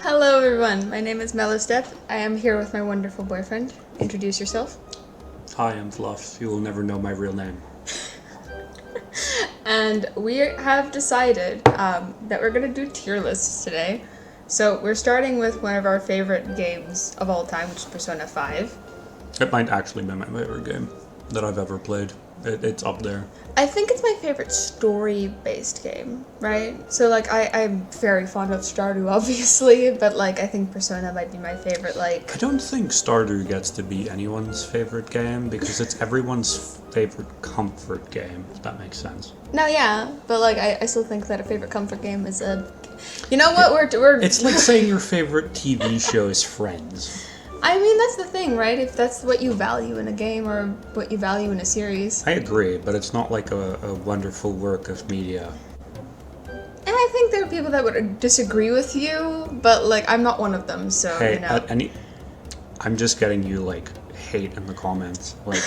Hello everyone, my name is Melistep. I am here with my wonderful boyfriend. Introduce yourself. Hi, I'm FLUFF. You will never know my real name. And we have decided that we're going to do tier lists today. So we're starting with one of our favorite games of all time, which is Persona 5. It might actually be my favorite game that I've ever played. It's up there. I think it's my favorite story-based game, right? So, like, I'm very fond of Stardew, obviously, but, like, I think Persona might be my favorite, like... I don't think Stardew gets to be anyone's favorite game because it's everyone's favorite comfort game, if that makes sense. No, yeah, but, like, I still think that a favorite comfort game is a... You know what, we're... It's like saying your favorite TV show is Friends. I mean, that's the thing, right? If that's what you value in a game or what you value in a series. I agree, but it's not like a wonderful work of media. And I think there are people that would disagree with you, but, like, I'm not one of them, so, Hey, you know. I'm just getting you, like, hate in the comments. Like,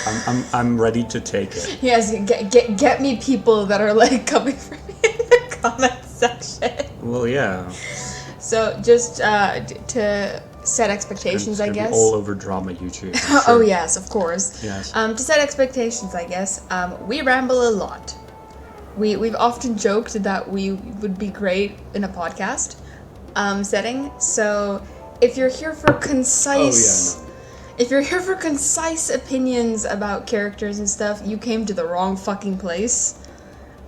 I'm ready to take it. Yes, get me people that are, like, coming for me in the comment section. Well, yeah. So, just to set expectations, I guess. Be all over drama YouTube. Oh, yes, of course. Yes. To set expectations, I guess, we ramble a lot. We've often joked that we would be great in a podcast setting. So, if you're here for concise... Oh, yeah, no. If you're here for concise opinions about characters and stuff, you came to the wrong fucking place.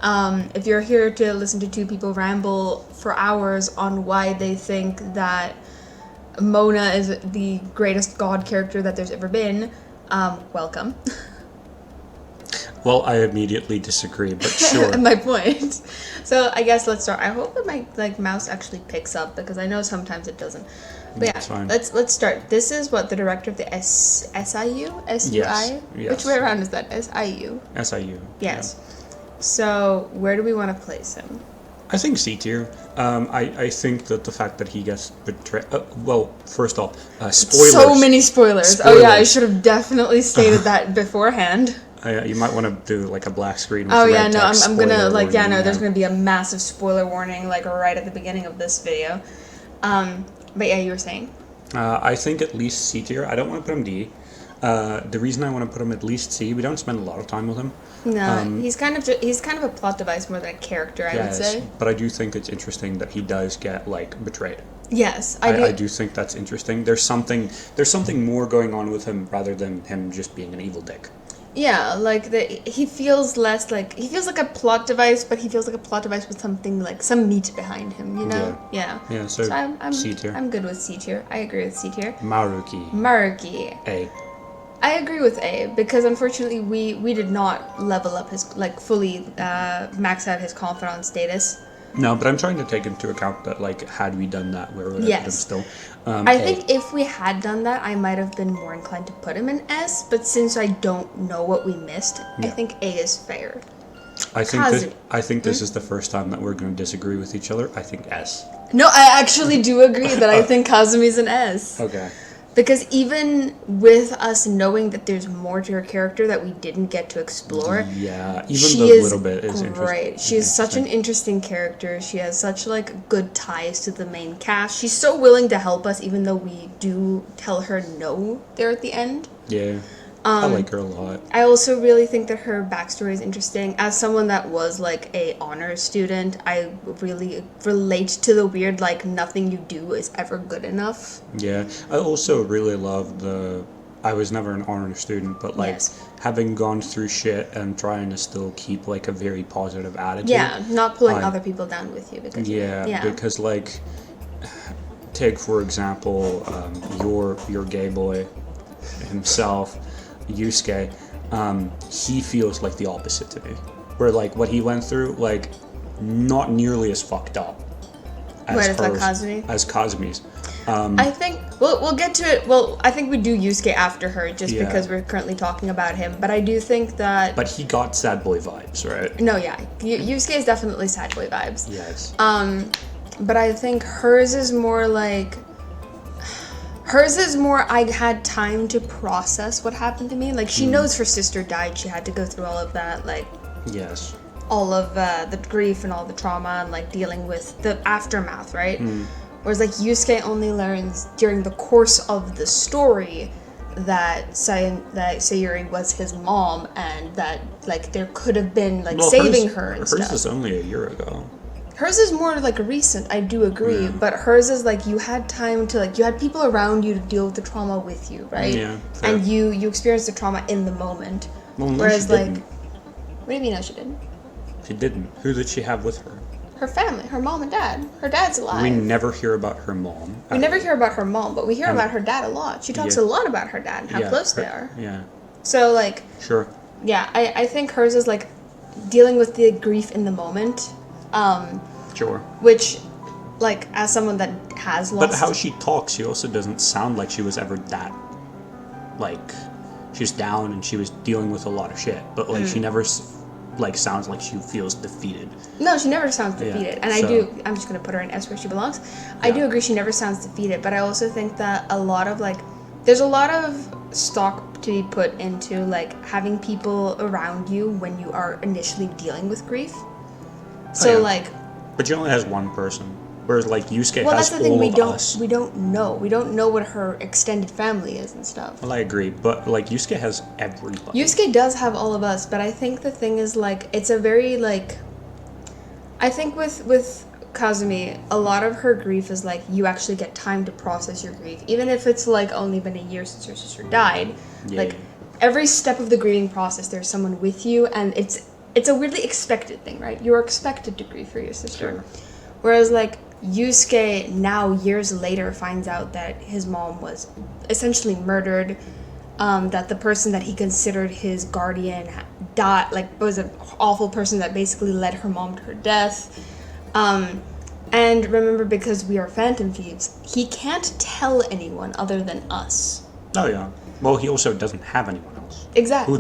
If you're here to listen to two people ramble for hours on why they think that Mona is the greatest god character that there's ever been, welcome. Well, I immediately disagree, but sure. My point. So I guess let's start. I hope that my mouse actually picks up because I know sometimes it doesn't. But yeah, fine. let's start. This is what the director of the SIU? SUI? Yes. Which way around is that? SIU? SIU. Yes. Yeah. So where do we want to place him? I think C tier. I think that the fact that he gets betrayed... well, first off, spoilers. So many spoilers. Oh yeah, I should have definitely stated that beforehand. You might want to do like a black screen with oh red yeah, no, text, I'm gonna like warning, there's gonna be a massive spoiler warning like right at the beginning of this video. But yeah, you were saying? I think at least C tier. I don't want to put him D. The reason I want to put him at least C, we don't spend a lot of time with him. No, he's kind of a plot device more than a character, I would say. But I do think it's interesting that he does get like betrayed. Yes, I do think that's interesting. There's something more going on with him rather than him just being an evil dick. Yeah, like he feels less like he feels like a plot device, but he feels like a plot device with something like some meat behind him, you know? Yeah. Yeah. So I'm C tier. I'm good with C tier. I agree with C tier. Maruki. A. I agree with A because unfortunately we did not level up his like fully max out his confidant status. No, but I'm trying to take into account that like had we done that, where would I put him still? I think if we had done that, I might have been more inclined to put him in S. But since I don't know what we missed, I think A is fair. I think this is the first time that we're going to disagree with each other. I think S. No, I actually do agree that I think Kazumi's an S. Okay. Because even with us knowing that there's more to her character that we didn't get to explore, even the little bit is interesting. She is such an interesting character. She has such like good ties to the main cast. She's so willing to help us, even though we do tell her no there at the end. Yeah. I like her a lot. I also really think that her backstory is interesting. As someone that was like a honors student, I really relate to the weird like nothing you do is ever good enough. Yeah, I also really love I was never an honors student, but like having gone through shit and trying to still keep like a very positive attitude. Yeah, not pulling other people down with you because because like take for example your gay boy himself. Yusuke, he feels like the opposite to me. Where like what he went through, like not nearly as fucked up as Kazumi's. I think we'll get to it. Well, I think we do Yusuke after her just because we're currently talking about him. But I do think that. But he got sad boy vibes, right? No, yeah, Yusuke is definitely sad boy vibes. Yes. But I think hers is more like. Hers is more, I had time to process what happened to me. Like, she knows her sister died. She had to go through all of that, like... Yes. All of the grief and all the trauma and, like, dealing with the aftermath, right? Whereas like Yusuke only learns during the course of the story that Sayuri was his mom, and that like there could have been like saving her and stuff. Hers is only a year ago. Hers is more like recent, I do agree, but hers is like you had time to like you had people around you to deal with the trauma with you, right? Yeah. Fair. And you experienced the trauma in the moment. Well, no, whereas she didn't. what do you mean no she didn't? She didn't. Who did she have with her? Her family, her mom and dad. Her dad's alive. We never hear about her mom. We never hear about her mom, but we hear about her dad a lot. She talks a lot about her dad and how close they are. Yeah. So like Sure. yeah, I think hers is like dealing with the grief in the moment. Sure. Which, like, as someone that has lost... But how she talks, she also doesn't sound like she was ever that, like, she's down and she was dealing with a lot of shit. But, like, she never, like, sounds like she feels defeated. No, she never sounds defeated. And so, I'm just going to put her in S where she belongs. I do agree she never sounds defeated, but I also think that a lot of, like, there's a lot of stock to be put into, like, having people around you when you are initially dealing with grief. So, like... But she only has one person, whereas like Yusuke well, has that's the thing, all of us. We don't know. We don't know what her extended family is and stuff. Well, I agree, but like Yusuke has everybody. Yusuke does have all of us, but I think the thing is like it's a very like. I think with Kazumi, a lot of her grief is like you actually get time to process your grief, even if it's like only been a year since your sister died. Yeah. Like every step of the grieving process, there's someone with you, and it's a weirdly expected thing, right? You're expected to grieve for your sister. Sure. Whereas, like, Yusuke now, years later, finds out that his mom was essentially murdered, that the person that he considered his guardian died, like, was an awful person that basically led her mom to her death. And remember, because we are phantom thieves, he can't tell anyone other than us. Oh, yeah. Well, he also doesn't have anyone else. Exactly.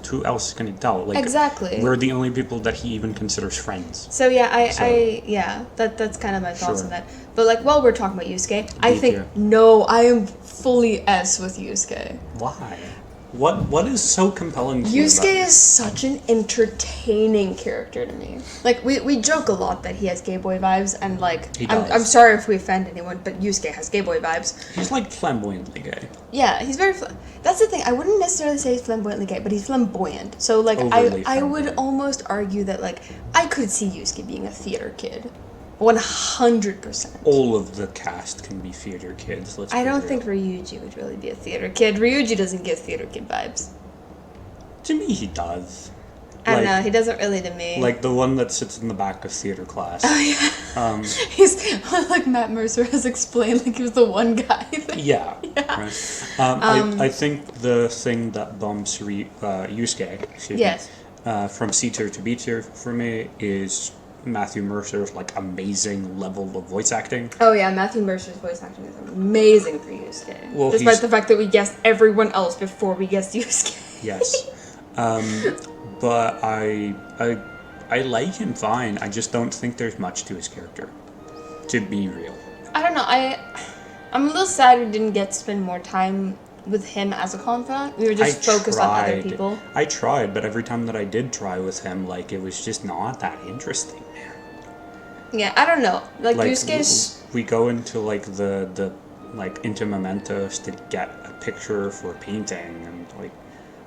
Who else can he tell? Like, exactly. We're the only people that he even considers friends. So yeah, that's kind of my thoughts on that. But like, while we're talking about Yusuke, I think I am fully S with Yusuke. Why? What is so compelling to Yusuke is such an entertaining character to me. Like, we joke a lot that he has gay boy vibes, and like, I'm sorry if we offend anyone, but Yusuke has gay boy vibes. He's like flamboyantly gay. Yeah, he's very. That's the thing. I wouldn't necessarily say he's flamboyantly gay, but he's flamboyant. So like, I would almost argue that like I could see Yusuke being a theater kid. 100%. All of the cast can be theater kids. I don't think Ryuji would really be a theater kid. Ryuji doesn't give theater kid vibes. To me, he does. I don't know. He doesn't really to me. Like the one that sits in the back of theater class. Oh yeah. He's like Matt Mercer has explained. Like he was the one guy. Yeah. Right. I think the thing that bumps Yusuke, from C tier to B tier for me is Matthew Mercer's like amazing level of voice acting. Oh yeah, Matthew Mercer's voice acting is amazing for Yusuke. Well, despite the fact that we guessed everyone else before we guessed Yusuke. Yes. But I like him fine. I just don't think there's much to his character, to be real. I don't know. I'm a little sad we didn't get to spend more time with him as a confidant. We were just focused on other people. I tried, but every time that I did try with him, like it was just not that interesting. Yeah, I don't know. Like Yusuke's... We go into like the like into mementos to get a picture for painting, and like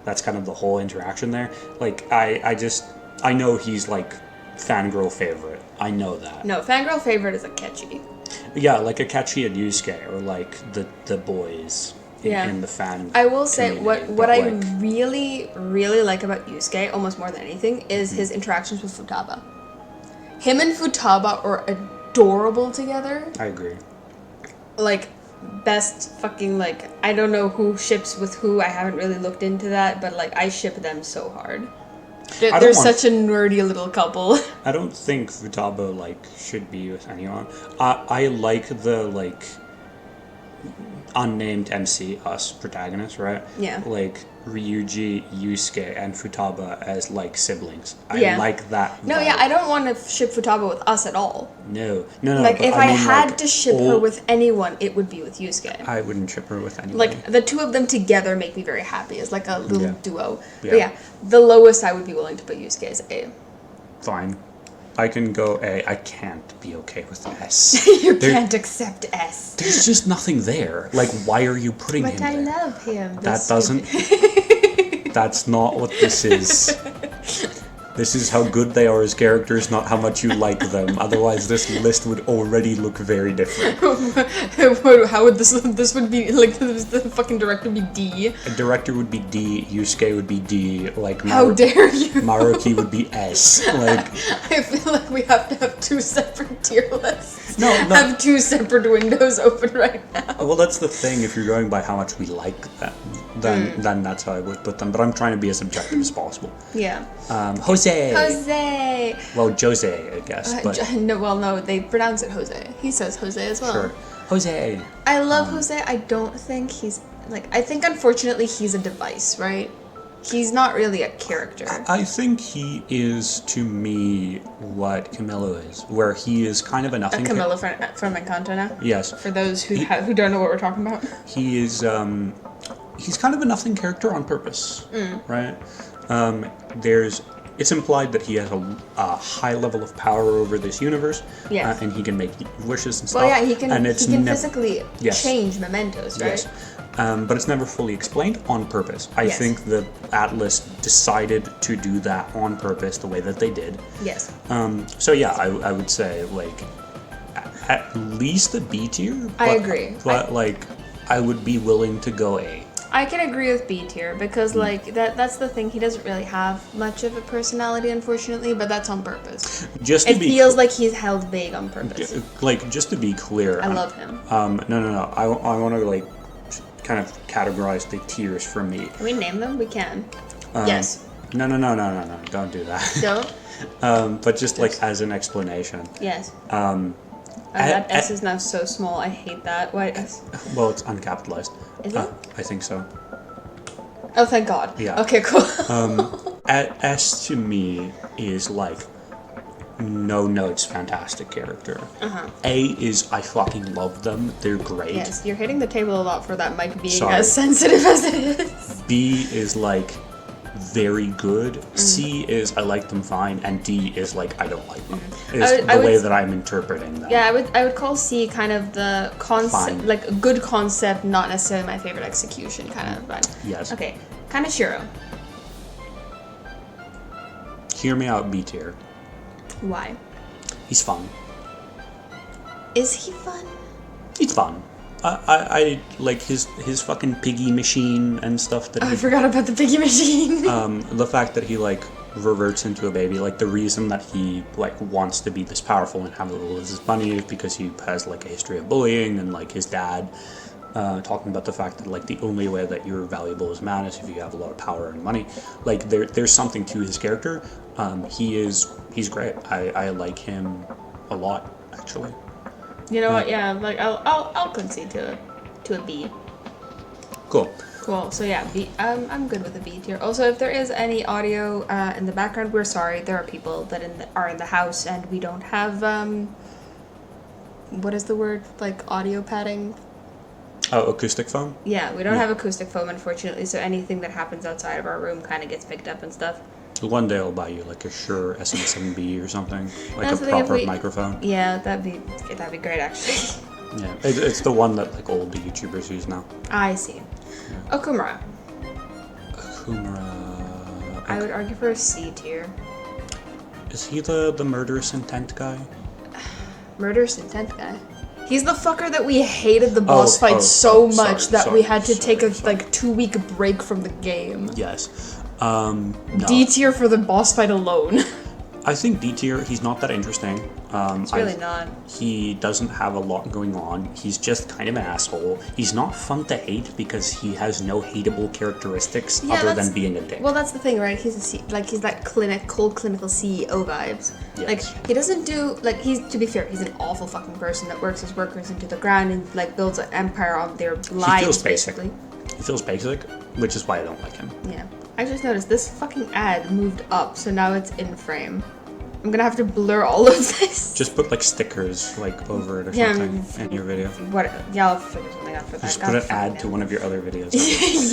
that's kind of the whole interaction there. Like I know he's like fangirl favorite. I know that. No, fangirl favorite is Akechi. Yeah, like Akechi and Yusuke, or like the boys in the fan. I will say community. what I really like about Yusuke, almost more than anything, is his interactions with Futaba. Him and Futaba are adorable together. I agree. Like, best fucking, like, I don't know who ships with who. I haven't really looked into that, but, like, I ship them so hard. They're such a nerdy little couple. I don't think Futaba, like, should be with anyone. I like the, like, unnamed MC, us protagonists, right? Yeah. Like, Ryuji, Yusuke, and Futaba as, like, siblings. I like that. No, yeah, I don't want to ship Futaba with us at all. No. Like, if I had to ship her with anyone, it would be with Yusuke. I wouldn't ship her with anyone. Like, the two of them together make me very happy as, like, a little duo. Yeah. But yeah, the lowest I would be willing to put Yusuke is A. Fine. I can go A. I can't be okay with S. You can't accept S. There's just nothing there. Like, why are you putting him But I there? love him. That doesn't... That's not what this is. This is how good they are as characters, not how much you like them. Otherwise, this list would already look very different. How would this would be, like, the fucking director be D? A director would be D, Yusuke would be D, like... How dare you? Maruki would be S, like... I feel like we have to have 2 separate tier lists. No. Have 2 separate windows open right now. Well, that's the thing, if you're going by how much we like them, then that's how I would put them, but I'm trying to be as objective as possible. Yeah. Jose! Well, Jose, I guess, but... No, they pronounce it Jose. He says Jose as well. Sure. Jose! I love Jose. I don't think he's... Like, I think, unfortunately, he's a device, right? He's not really a character. I think he is, to me, what Camilo is, where he is kind of a nothing... Camilo from Encanto now? Yes. For those who don't know what we're talking about. He is, he's kind of a nothing character on purpose, right? It's implied that he has a high level of power over this universe, yes. And he can make wishes and stuff. Well, yeah, he can physically yes. change mementos, right? Yes. But it's never fully explained on purpose. I think the Atlas decided to do that on purpose the way that they did. Yes. So yeah, I would say, like, at least a B tier. I agree. But I would be willing to go A. I can agree with B tier because, like, that's the thing. He doesn't really have much of a personality, unfortunately, but that's on purpose. It feels like he's held vague on purpose. Like, just to be clear, I love him. No. I want to, like, kind of categorize the tiers for me. Can we name them? We can. Yes. No. Don't do that. Don't. But just like as an explanation. Yes. That S is now so small. I hate that. Why S? Well, it's uncapitalized. Is it? I think so. Oh, thank God. Yeah. Okay, cool. S to me is like no notes, fantastic character. A is I fucking love them. They're great. Yes, you're hitting the table a lot for that mic being as sensitive as it is. B is like very good. C is I like them fine, and D is like I don't like them. Is the way that I'm interpreting them. Yeah, I would call C kind of the concept, like a good concept, not necessarily my favorite execution kind of vibe. Yes. Okay, kind of Shiro. Hear me out, B tier. Why? He's fun. Is he fun? He's fun. I like his fucking piggy machine and stuff that I forgot about the piggy machine. The fact that he like reverts into a baby, like the reason that he like wants to be this powerful and have all his money is because he has like a history of bullying, and like his dad talking about the fact that like the only way that you're valuable as a man is if you have a lot of power and money. Like there's something to his character. He's great. I like him a lot, actually. You know what? Yeah, like I'll concede to a B. Cool. So yeah, B. I'm good with a B tier. Also, if there is any audio in the background, we're sorry. There are people that are in the house, and we don't have what is the word, like audio padding? Oh, acoustic foam? Yeah, we don't have acoustic foam, unfortunately. So anything that happens outside of our room kind of gets picked up and stuff. One day I'll buy you like a Shure SM7B or something, like a proper microphone. Yeah, that'd be great actually. Yeah, it's the one that like old YouTubers use now. I see. Yeah. Okumura. Okay. I would argue for a C tier. Is he the murderous intent guy? Murderous intent guy. He's the fucker that we hated the boss fight so much that we had to take a 2-week break from the game. Yes. No. D tier for the boss fight alone. I think D tier, he's not that interesting. It's really not. He doesn't have a lot going on. He's just kind of an asshole. He's not fun to hate because he has no hateable characteristics other than being a dick. Well, that's the thing, right? He's he's that cold clinical CEO vibes. Yes. Like, he doesn't do, to be fair, he's an awful fucking person that works his workers into the ground and builds an empire on their lives, basically. He feels basic, which is why I don't like him. Yeah. I just noticed this fucking ad moved up, so now it's in frame. I'm gonna have to blur all of this. Just put stickers over it or something in your video. Yeah, I'll figure something out for that. Just put an ad to one of your other videos.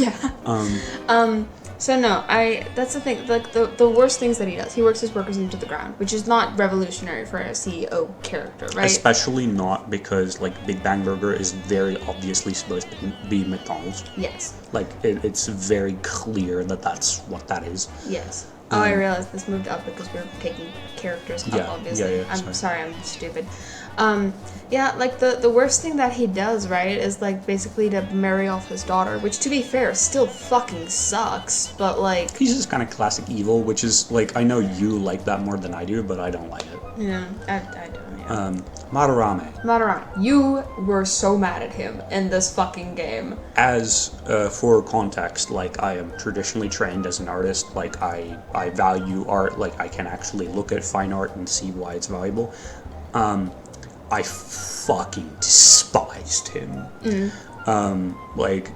Yeah. So no, that's the thing, like the worst things that he does, he works his workers into the ground, which is not revolutionary for a CEO character, right? Especially not because, like, Big Bang Burger is very obviously supposed to be McDonald's. Yes. Like, it's very clear that that's what that is. Yes. Oh, I realized this moved up because we're taking characters up, obviously. I'm sorry, I'm stupid. Yeah, like, the worst thing that he does, right, is, like, basically to marry off his daughter, which, to be fair, still fucking sucks, but, like... He's just kind of classic evil, which is, like, I know you like that more than I do, but I don't like it. Yeah, I don't, yeah. Madarame. You were so mad at him in this fucking game. As, for context, like, I am traditionally trained as an artist, like, I value art, like, I can actually look at fine art and see why it's valuable. I fucking despised him. Like,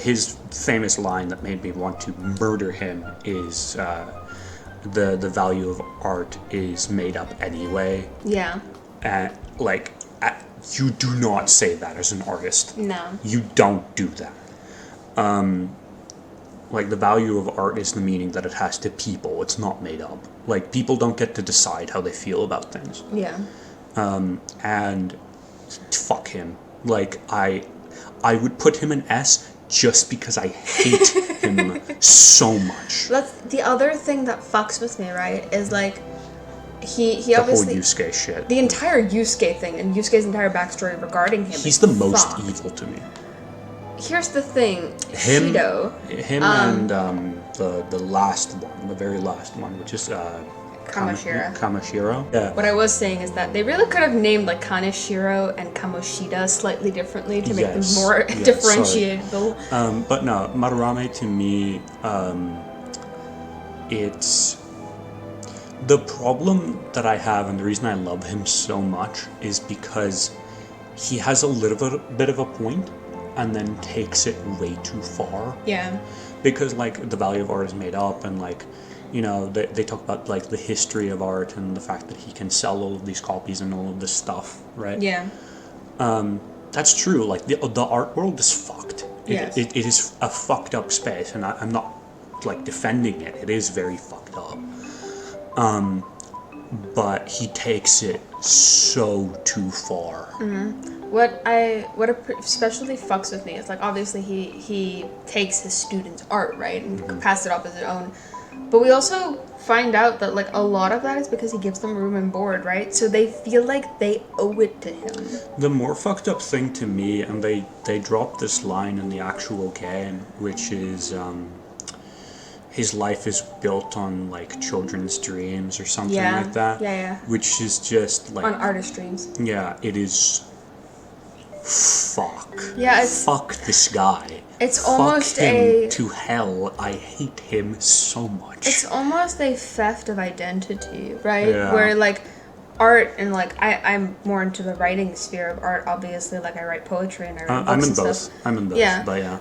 his famous line that made me want to murder him is, the value of art is made up anyway. Yeah. You do not say that as an artist. No. You don't do that. Like, the value of art is the meaning that it has to people. It's not made up. Like, people don't get to decide how they feel about things. Yeah. And fuck him. Like, I would put him in S just because I hate him so much. That's the other thing that fucks with me, right? Is like he the obviously whole Yusuke shit. The entire Yusuke thing and Yusuke's entire backstory regarding him. He's the most evil to me. Here's the thing, Shido. Him and the last one, the very last one, which is Kamashiro. Yeah. What I was saying is that they really could have named like Kaneshiro and Kamoshida slightly differently to make them more differentiable. But no, Madarame to me, it's the problem that I have, and the reason I love him so much is because he has a little bit of a point and then takes it way too far. Yeah. Because, like, the value of art is made up, and, like, you know, they talk about, like, the history of art and the fact that he can sell all of these copies and all of this stuff, right? Yeah. That's true. Like, the art world is fucked. Yes. It is a fucked up space, and I'm not, like, defending it. It is very fucked up. But he takes it so too far. Mm-hmm. What especially fucks with me is, like, obviously he takes his students' art, right, and passes it off as his own. But we also find out that, like, a lot of that is because he gives them room and board, right? So they feel like they owe it to him. The more fucked up thing to me, and they drop this line in the actual game, which is, his life is built on, like, children's dreams or something like that. Yeah. Which is just, like... On artist dreams. Yeah, it is... Fuck. Yeah, it's... Fuck this guy. It's Fuck almost him to hell. I hate him so much. It's almost a theft of identity, right? Yeah. Where, like, art and, like, I'm more into the writing sphere of art, obviously. Like, I write poetry and I write books and stuff. I'm in both. Yeah. But yeah.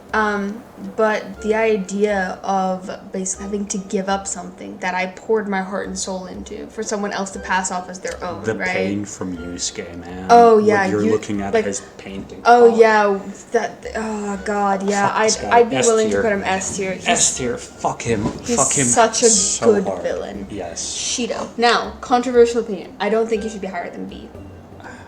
But the idea of basically having to give up something that I poured my heart and soul into for someone else to pass off as their own, the right? pain from Yusuke, man. Oh, yeah. What you're looking at, like, his painting. Oh, yeah. Oh, God, yeah. I'd be willing to put him S tier. S tier. Fuck him. He's such a good villain. Yes. Shido. Now, controversial opinion. I don't think he should be higher than B.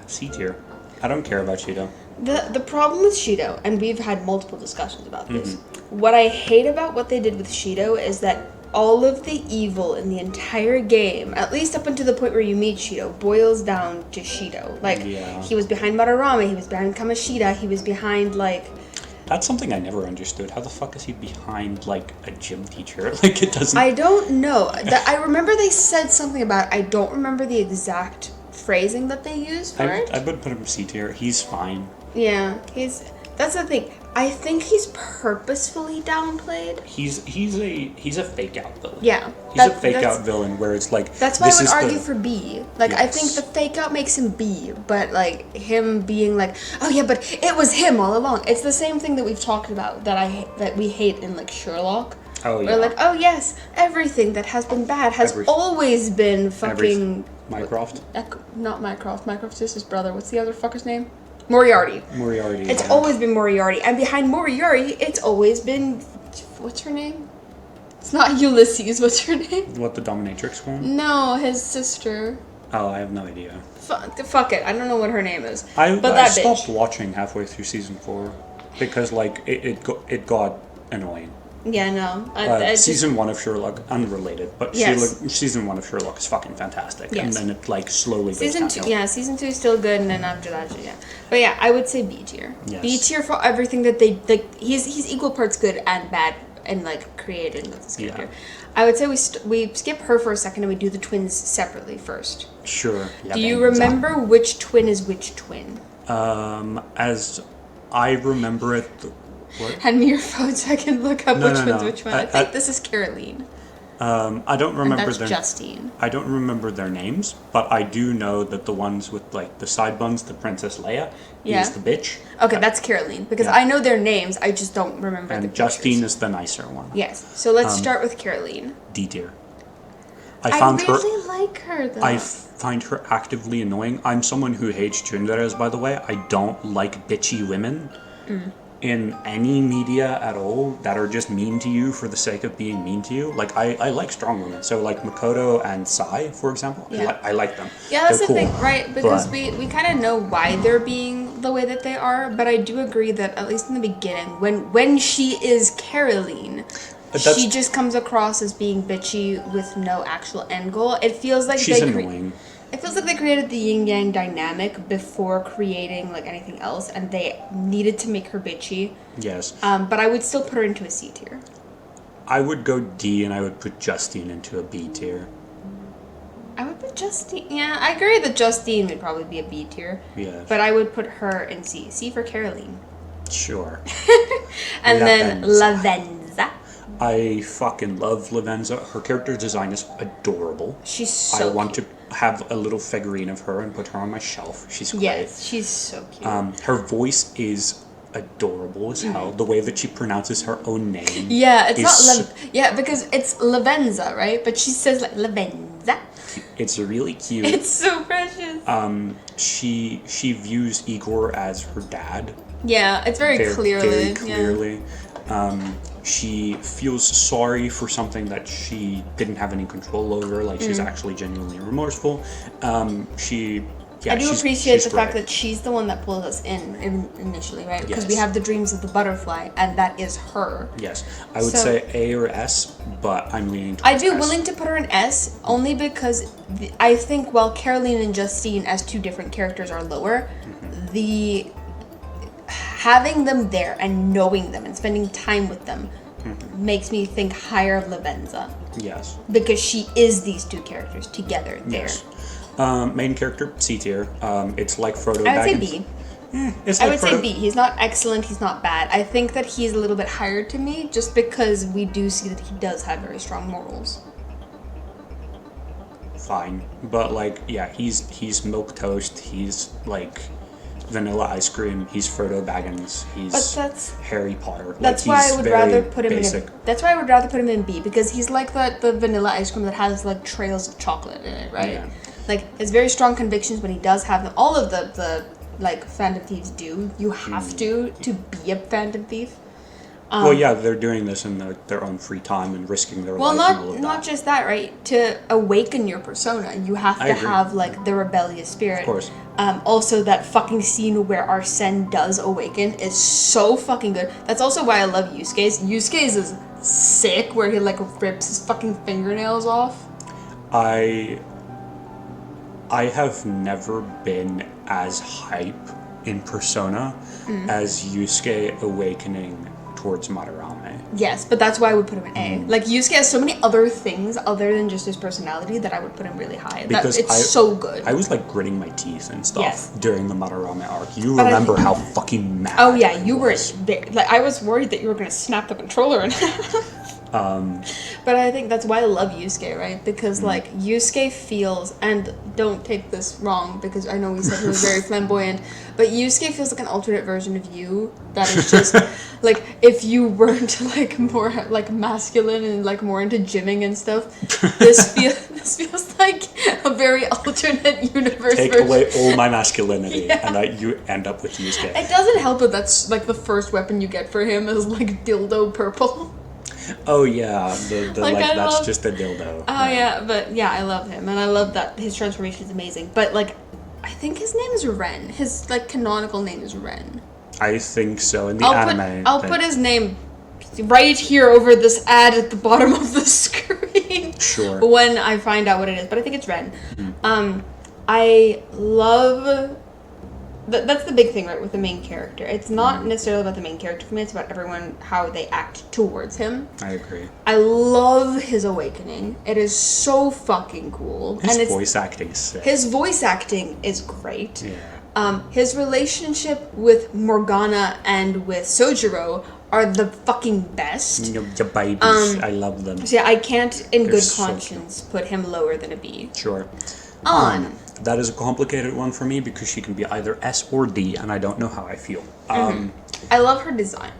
C tier. I don't care about Shido. The problem with Shido, and we've had multiple discussions about this, what I hate about what they did with Shido is that all of the evil in the entire game, at least up until the point where you meet Shido, boils down to Shido. Like, he was behind Madarame, he was behind Kamoshida, he was behind, like... That's something I never understood. How the fuck is he behind, like, a gym teacher? Like, it doesn't... I don't know. I remember they said something about it. I don't remember the exact phrasing that they used for it. I would put him C tier. He's fine. Yeah, that's the thing. I think he's purposefully downplayed. He's a fake out villain. Yeah. He's a fake out villain where it's like... That's why I would argue for B. Like, yes. I think the fake out makes him B, but, like, him being like, oh yeah, but it was him all along. It's the same thing that we've talked about that we hate in, like, Sherlock. Oh, yeah. Where, like, oh yes, everything that has been bad has always been fucking... Mycroft? Not Mycroft. Mycroft's just his brother. What's the other fucker's name? Moriarty. Moriarty. It's always been Moriarty. And behind Moriarty, it's always been... What's her name? It's not Ulysses. What's her name? What, the dominatrix one? No, his sister. Oh, I have no idea. Fuck it. I don't know what her name is. I that stopped bitch. watching halfway through season 4 because like it got annoying. Yeah, no. Season 1 of Sherlock, unrelated, but Yes. season 1 of Sherlock is fucking fantastic, Yes. and then it like slowly goes Season downhill. 2, yeah, season 2 is still good, and then after that, yeah. But yeah, I would say B tier. Yes. B tier for everything that they like. He's equal parts good and bad, and like created with this character. Yeah. I would say we skip her for a second and we do the twins separately first. Sure. Yeah, Do you remember which twin is which twin? As I remember it. What? Hand me your phone so I can look up which one's which one. I think this is Caroline. I don't remember And that's their. Justine. I don't remember their names, but I do know that the ones with like the side buns, the Princess Leia, Yeah. is the bitch. Okay, that's Caroline because Yeah. I know their names. I just don't remember the And Justine pictures. is the nicer one. Yes. So let's start with Caroline. D tier. I found her. really like her though. I find her actively annoying. I'm someone who hates tsunderes, by the way. I don't like bitchy women in any media at all that are just mean to you for the sake of being mean to you. Like, I like strong women. So, like, Makoto and Sai, for example, Yeah. I like them. Yeah, that's They're the cool. thing, right? Because But- we kind of know why they're being the way that they are, but I do agree that at least in the beginning, when she is Caroline, That's- she just comes across as being bitchy with no actual end goal. It feels like She's they annoying. it feels like they created the yin yang dynamic before creating like anything else, and they needed to make her bitchy. Yes. But I would still put her into a C tier. I would go D and I would put Justine into a B tier. I would put Justine. Yeah, I agree that Justine would probably be a B tier. Yes. But I would put her in C. C for Caroline. Sure. And then Lavenza. Lavenza. I fucking love Lavenza. Her character design is adorable. She's so I want cute. to have a little figurine of her and put her on my shelf. She's great. Yes, she's so cute. Her voice is adorable as hell. The way that she pronounces her own name. Yeah, it's is not yeah, because it's Lavenza, right? But she says like Lavenza. It's really cute. It's so precious. She views Igor as her dad. Yeah, it's very clearly. Very Yeah. clearly. She feels sorry for something that she didn't have any control over. Like, she's actually genuinely remorseful. I do appreciate she's the fact great. that she's the one that pulls us in initially, right? Because we Yes. have the dreams of the butterfly, and that is her. Yes, I would So- say A or S, but I'm leaning towards I'd be S. willing to put her in S only because I think while Caroline and Justine as two different characters are lower, the having them there and knowing them and spending time with them makes me think higher of Lavenza Yes. because she is these two characters together there. Yes. Main character, C tier. It's like Frodo I would say Baggins. B. It's I like would say Frodo- B. He's not excellent. He's not bad. I think that he's a little bit higher to me just because we do see that he does have very strong morals. Fine, but like, yeah, he's milk toast. He's like vanilla ice cream. He's Frodo Baggins. He's But that's Harry Potter. That's like, why he's I would very rather put him basic. in. That's why I would rather put him in B because he's like the vanilla ice cream that has like trails of chocolate in it, right? Yeah. Like his very strong convictions when he does have them. All of the like Phantom Thieves do. You have to be a Phantom Thief. Well, yeah, they're doing this in their own free time and risking their Well, life and all of not that. just that, right? To awaken your persona, you have I to agree. have like the rebellious spirit. Of course. Also, that fucking scene where Arsene does awaken is so fucking good. That's also why I love Yusuke's. Yusuke's is sick, where he like rips his fucking fingernails off. I have never been as hype in Persona as Yusuke awakening towards Madarame. Yes, but that's why I would put him in A. Mm. Like Yusuke has so many other things other than just his personality that I would put him really high. Because It's so good. I was like gritting my teeth and stuff Yes. during the Madarame arc. You But I remember think- how fucking mad Oh yeah, I you were was. like I was worried that you were gonna snap the controller in half. But I think that's why I love Yusuke, right? Because like Yusuke feels, and don't take this wrong because I know we said he was very flamboyant, but Yusuke feels like an alternate version of you that is just like if you weren't like more like masculine and like more into gymming and stuff, this feels like a very alternate universe. Take version. away all my masculinity, and you end up with Yusuke. It doesn't help that that's like the first weapon you get for him is like dildo purple. Oh yeah, Like, I that's love- just a dildo. Oh yeah, but yeah, I love him, and I love that his transformation is amazing. But like, I think his name is Ren. His like canonical name is Ren. I think so. In the anime, I'll put his name right here over this ad at the bottom of the screen. Sure. When I find out what it is, but I think it's Ren. I love. That's the big thing, right, with the main character. It's not necessarily about the main character for me, it's about everyone, how they act towards him. I agree. I love his awakening. It is so fucking cool. His and voice acting is sick. His voice acting is great. Yeah. His relationship with Morgana and with Sojiro are the fucking best. Your babies, I love them. So yeah, I can't, in They're good so conscience, put him lower than a B. Sure. On. That is a complicated one for me because she can be either S or D, and I don't know how I feel. I love her design.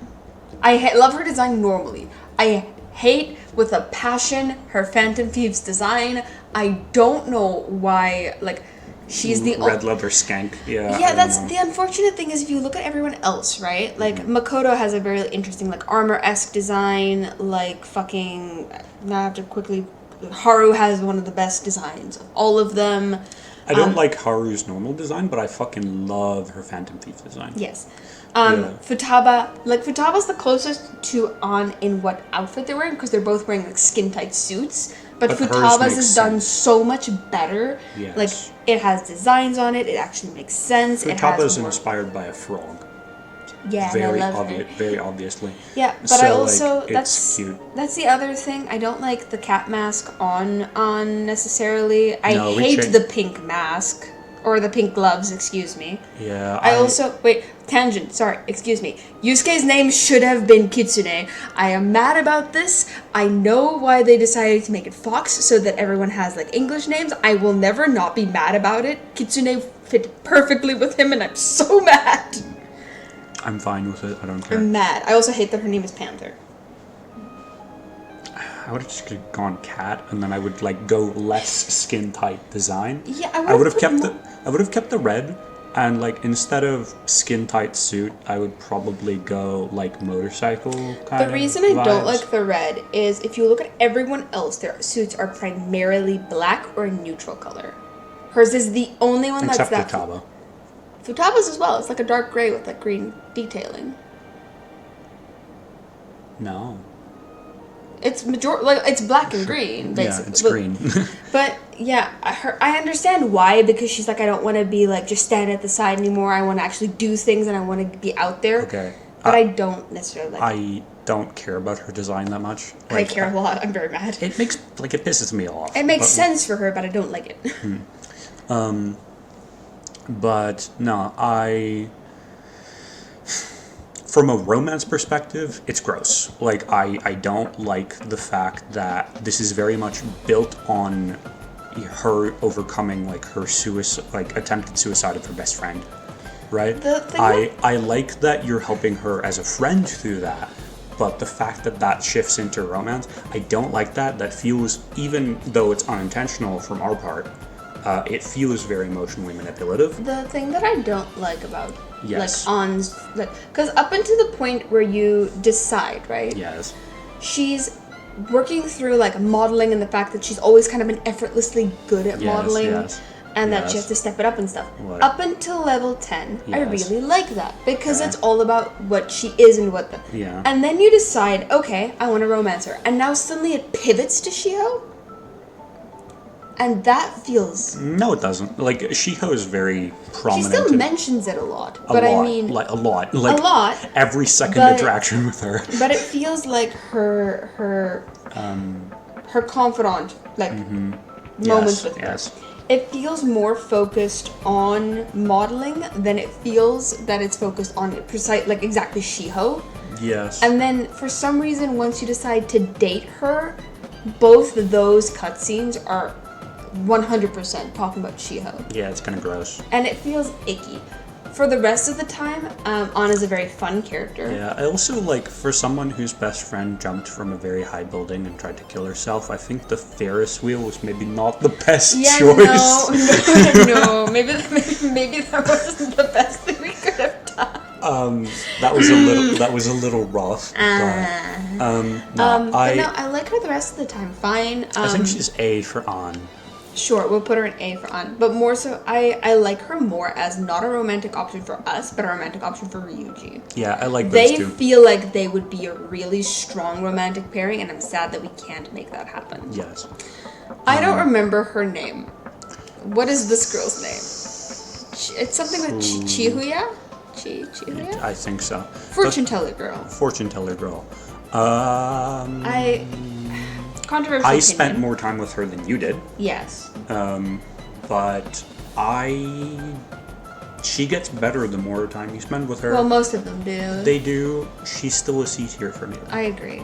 I love her design normally. I hate with a passion her Phantom Thieves design. I don't know why, like, she's the red leather skank. Yeah. Yeah, that's the unfortunate thing is if you look at everyone else, right? Like Makoto has a very interesting like armor-esque design. Like fucking, now I have to quickly. Haru has one of the best designs of all of them. I don't like Haru's normal design, but I fucking love her Phantom Thief design. Yes. Futaba's the closest to On in what outfit they're wearing because they're both wearing like skin tight suits. But hers Futaba's makes is done sense. so much better. Yes. Like it has designs on it. It actually makes sense. Futaba's it has inspired by a frog. yeah, Very and I love it. very obviously. Yeah, but So, I also like, that's it's cute. that's the other thing. I don't like the cat mask on necessarily. I No, we hate changed- the pink mask or the pink gloves. Excuse me. Yeah. I also wait tangent. Sorry, excuse me. Yusuke's name should have been Kitsune. I am mad about this. I know why they decided to make it Fox so that everyone has like English names. I will never not be mad about it. Kitsune fit perfectly with him, and I'm so mad. I'm fine with it. I don't care. I'm mad. I also hate that her name is Panther. I would have just gone cat, and then I would like go less skin tight design. Yeah, I would have put kept more- I would have kept the red, and like instead of skin tight suit, I would probably go like motorcycle kind of. The reason I don't vibes. like the red is if you look at everyone else, their suits are primarily black or a neutral color. Hers is the only one except that's that. Futaba. Futaba's as well. It's like a dark gray with like green detailing. No. It's it's black and green basically. Yeah, it's green. But yeah, I understand why because she's like I don't want to be like just stand at the side anymore. I want to actually do things and I want to be out there. Okay. But I don't necessarily like. I don't care about her design that much. I care a lot. I'm very mad. It makes like it pisses me off. It makes but- sense for her, but I don't like it. But no, from a romance perspective, it's gross. Like, I don't like the fact that this is very much built on her overcoming, like, her attempted suicide of her best friend, right? The thing I like that you're helping her as a friend through that, but the fact that shifts into romance, I don't like that. That feels, even though it's unintentional from our part, it feels very emotionally manipulative. The thing that I don't like about Yes. like On's like because up until the point where you decide, right? Yes. She's working through like modeling and the fact that she's always kind of been effortlessly good at Yes, modeling yes, and that yes. she has to step it up and stuff. What? Up until level 10, I Yes. really like that because Okay. it's all about what she is and what the Yeah. And then you decide, okay, I want to romance her. And now suddenly it pivots to Shiho. And that feels No, it doesn't. Like, Shiho is very she prominent. still in- mentions it a lot. a But lot, I mean like a lot, like a lot, every second but- interaction with her. but it feels like her confidant, like moments Yes, with her. yes. It feels more focused on modeling than it feels that it's focused on precise, like exactly Shiho. Yes. And then, for some reason, once you decide to date her, both of those cutscenes are 100% talking about Shiho. Yeah, it's kind of gross. And it feels icky. For the rest of the time, Anna's a very fun character. Yeah, I also like, for someone whose best friend jumped from a very high building and tried to kill herself, I think the Ferris wheel was maybe not the best choice. No, maybe that wasn't the best thing we could have done. That was a little rough. I like her the rest of the time. Fine. I think she's A for An. Sure, we'll put her in A for An. But more so, I like her more as not a romantic option for us, but a romantic option for Ryuji. Yeah, I like those They two. feel like they would be a really strong romantic pairing, and I'm sad that we can't make that happen. Yes. I don't remember her name. What is this girl's name? It's something with Chihuya? Chihuya? I think so. Fortune teller girl. Fortune teller girl. Controversial I opinion. spent more time with her than you did. Yes. But she gets better the more time you spend with her. Well, most of them do. They do. She's still a C tier for me. I agree.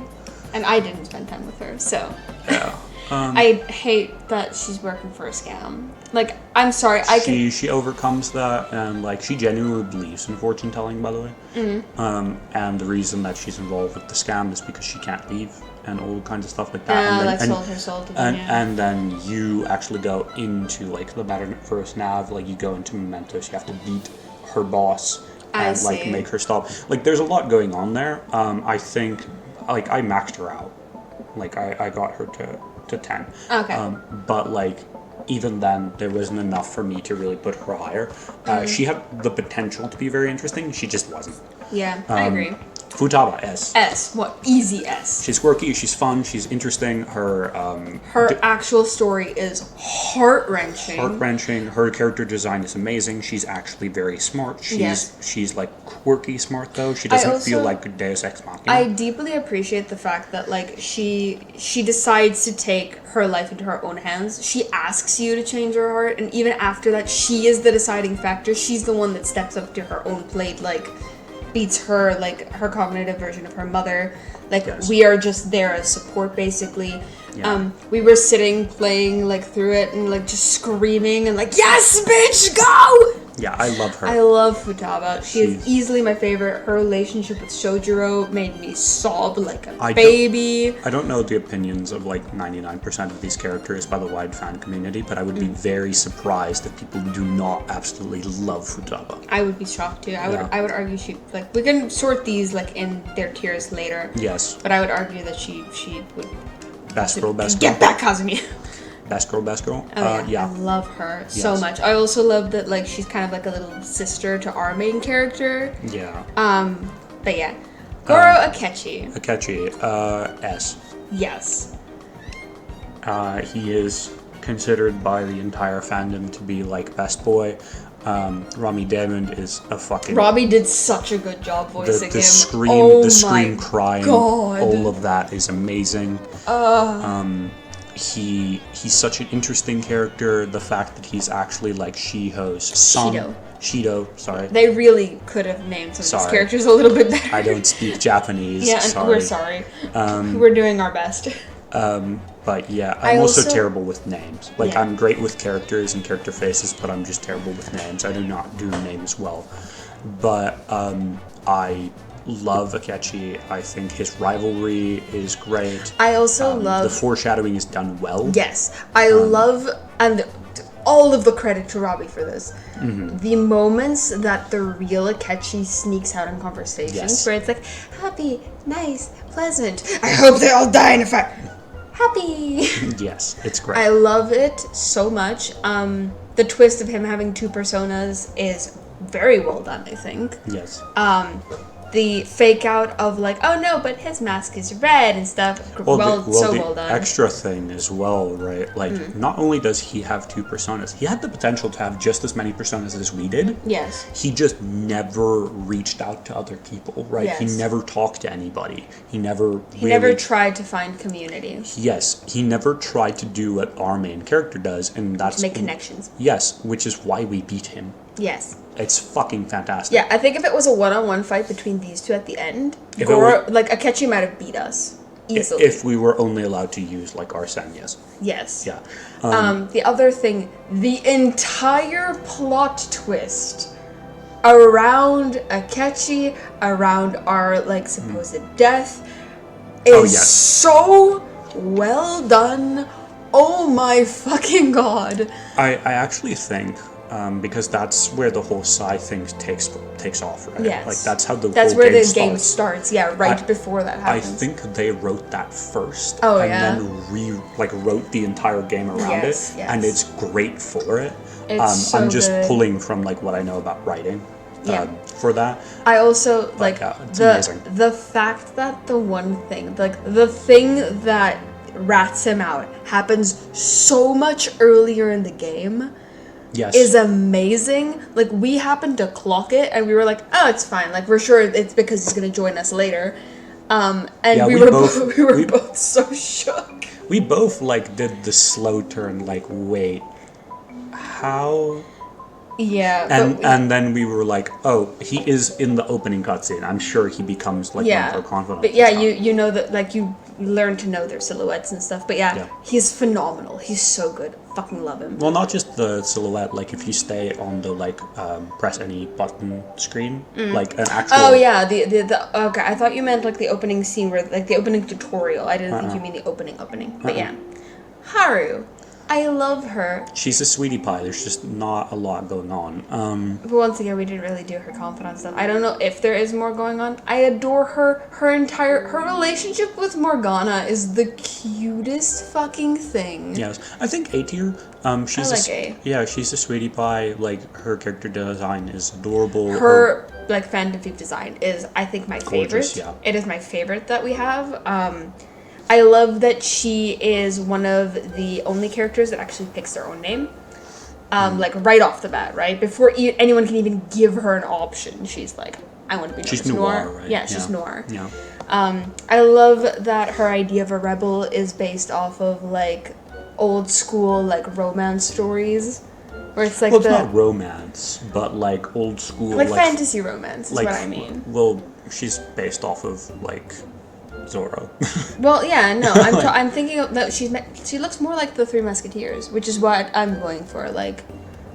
And I didn't spend time with her, so. Yeah. I hate that she's working for a scam. Like, I'm sorry, She overcomes that, and like she genuinely believes in fortune telling. By the way, and the reason that she's involved with the scam is because she can't leave and all kinds of stuff like that. sold her soul to them. And then you actually go into like the Metaverse Nav, like you go into Mementos. You have to beat her boss and like make her stop. Like, there's a lot going on there. I think like I maxed her out. Like I got her to 10. Okay. But like even then there wasn't enough for me to really put her higher. She had the potential to be very interesting. She just wasn't. Yeah, I agree. Futaba, S. S. What? Easy S. She's quirky, she's fun, she's interesting. Her actual story is heart-wrenching. Heart-wrenching. Her character design is amazing. She's actually very smart. She's like quirky smart though. She doesn't feel like a Deus Ex Machina. I deeply appreciate the fact that like she decides to take her life into her own hands. She asks you to change her heart, and even after that, she is the deciding factor. She's the one that steps up to her own plate, like beats her, like her cognitive version of her mother. Like, we are just there as support, basically. Yeah. We were sitting, playing, like, through it, and, like, just screaming, and, like, yes, bitch, go! Yeah, I love her. I love Futaba. She is easily my favorite. Her relationship with Shojiro made me sob like a baby. I don't know the opinions of, like, 99% of these characters by the wide fan community, but I would be very surprised if people do not absolutely love Futaba. I would be shocked, too. I would argue she, like, we can sort these, like, in their tiers later. Yes. But I would argue that she would... Best girl. Get back, Kazumi. Best girl. Oh, yeah. I love her so much. I also love that, like, she's kind of like a little sister to our main character. Yeah. But yeah. Goro Akechi. S. Yes. He is considered by the entire fandom to be, like, best boy. Rami Diamond is a fucking... Robbie did such a good job voicing him. The scream crying, God. all of that is amazing. He's such an interesting character. The fact that he's actually like Shiho's son. Shido, sorry. They really could have named some of these characters a little bit better. I don't speak Japanese. Yeah, and we're sorry. We're doing our best. But yeah, I'm also terrible with names. Like, I'm great with characters and character faces, but I'm just terrible with names. I do not do names well. But I love Akechi. I think his rivalry is great. I also love... The foreshadowing is done well. Yes. I love... And all of the credit to Robbie for this. Mm-hmm. The moments that the real Akechi sneaks out in conversations, where it's like, happy, nice, pleasant. I hope they all die in a fire. Happy. Yes, it's great. I love it so much. The twist of him having two personas is very well done, I think. Yes. The fake out of like, oh no, but his mask is red and stuff. Well done. Extra thing as well, right? Like, not only does he have two personas, he had the potential to have just as many personas as we did. Yes. He just never reached out to other people, right? Yes. He never talked to anybody. He never tried to find community. Yes, he never tried to do what our main character does, and that's make connections. Yes, which is why we beat him. Yes. It's fucking fantastic. Yeah, I think if it was a one-on-one fight between these two at the end, If Akechi might have beat us easily. If we were only allowed to use like Arsene, yes. Yes. Yeah. The other thing, the entire plot twist around Akechi, around our like supposed death, is so well done. Oh my fucking god. I actually think because that's where the whole Psy thing takes off, right? Yes. Like that's how that's whole where game the game starts. Yeah, before that I happens. think they wrote that first and then wrote the entire game around Yes, it, yes. and it's great for it. It's so I'm just good. pulling from like what I know about writing. For that. I also like it's amazing. the fact that the one thing, like the thing that rats him out happens so much earlier in the game. Yes. Is amazing. Like we happened to clock it and we were like, oh, it's fine. Like we're sure it's because he's gonna join us later. And we were both so shook. We both like did the slow turn, like, wait, how? Yeah. And then we were like, oh, he is in the opening cutscene. I'm sure he becomes like more confident. But yeah, you know that like you learn to know their silhouettes and stuff. But yeah, he's phenomenal. He's so good. Fucking love him. Well, not just the silhouette. Like if you stay on the like press any button screen, like an actual. Oh yeah, the okay. I thought you meant like the opening scene where like the opening tutorial. I didn't think you mean the opening. But yeah, Haru. I love her. She's a sweetie pie. There's just not a lot going on. But once again, we didn't really do her confidant stuff. I don't know if there is more going on. I adore her. Her relationship with Morgana is the cutest fucking thing. Yes, I think A tier. She's I like A. Yeah, she's a sweetie pie. Like her character design is adorable. Her like fandom feed design is, I think, my gorgeous, favorite. yeah. It is my favorite that we have. I love that she is one of the only characters that actually picks their own name. Like right off the bat, right? Before anyone can even give her an option, she's like, I want to be known as Noir, right? Yeah, she's Noir. Yeah. I love that her idea of a rebel is based off of like old school like romance stories. Where it's like it's not romance, but like old school like fantasy romance is like, what I mean. Well, she's based off of like Zorro. Well, yeah, no, I'm thinking of that she looks more like the Three Musketeers, which is what I'm going for. Like,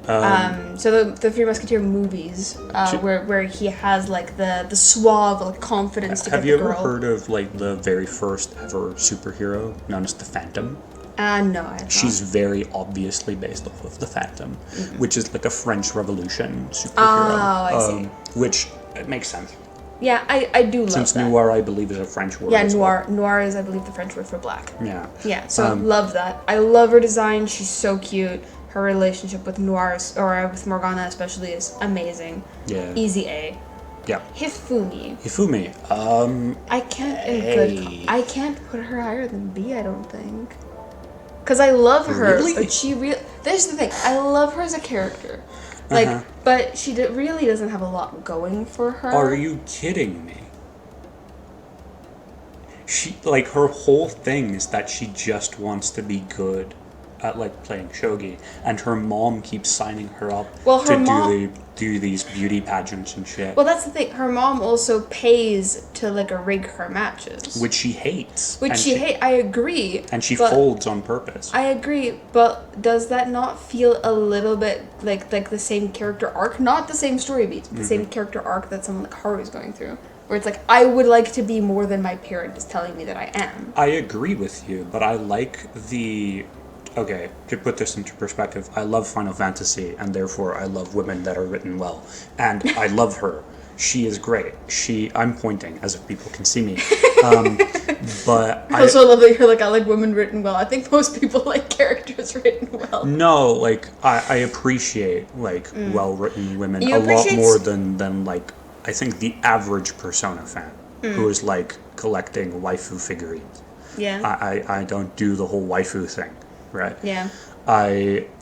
so the Three Musketeer movies, where he has like the suave like confidence to get the girl. Have you ever heard of like the very first ever superhero known as the Phantom? No, I haven't. She's very obviously based off of the Phantom, which is like a French Revolution superhero. Oh, I see. Which it makes sense. Yeah, I do love Since that. Noir, I believe, is a French word. Yeah, noir is, I believe, the French word for black. Yeah. Yeah, so love that. I love her design. She's so cute. Her relationship with Noir, or with Morgana especially, is amazing. Yeah. Easy A. Yeah. Hifumi. I can't put her higher than B, I don't think. Because I love her, Really? but there's the thing, I love her as a character. Like, but she really doesn't have a lot going for her. Are you kidding me? She, like, her whole thing is that she just wants to be good at, like, playing shogi, and her mom keeps signing her up to do these beauty pageants and shit. Well, that's the thing. Her mom also pays to, like, rig her matches. Which she hates. I agree. And she folds on purpose. I agree, but does that not feel a little bit like the same character arc? Not the same story beats, but the same character arc that someone like Haru is going through. Where it's like, I would like to be more than my parent is telling me that I am. I agree with you, but I like the... Okay, to put this into perspective, I love Final Fantasy, and therefore I love women that are written well. And I love her. She is great. I'm pointing, as if people can see me. But I also love that you're like, I like women written well. I think most people like characters written well. No, like, I appreciate, like, well-written women a lot more than, like, I think the average Persona fan, who is, like, collecting waifu figurines. Yeah. I don't do the whole waifu thing. Right. Yeah.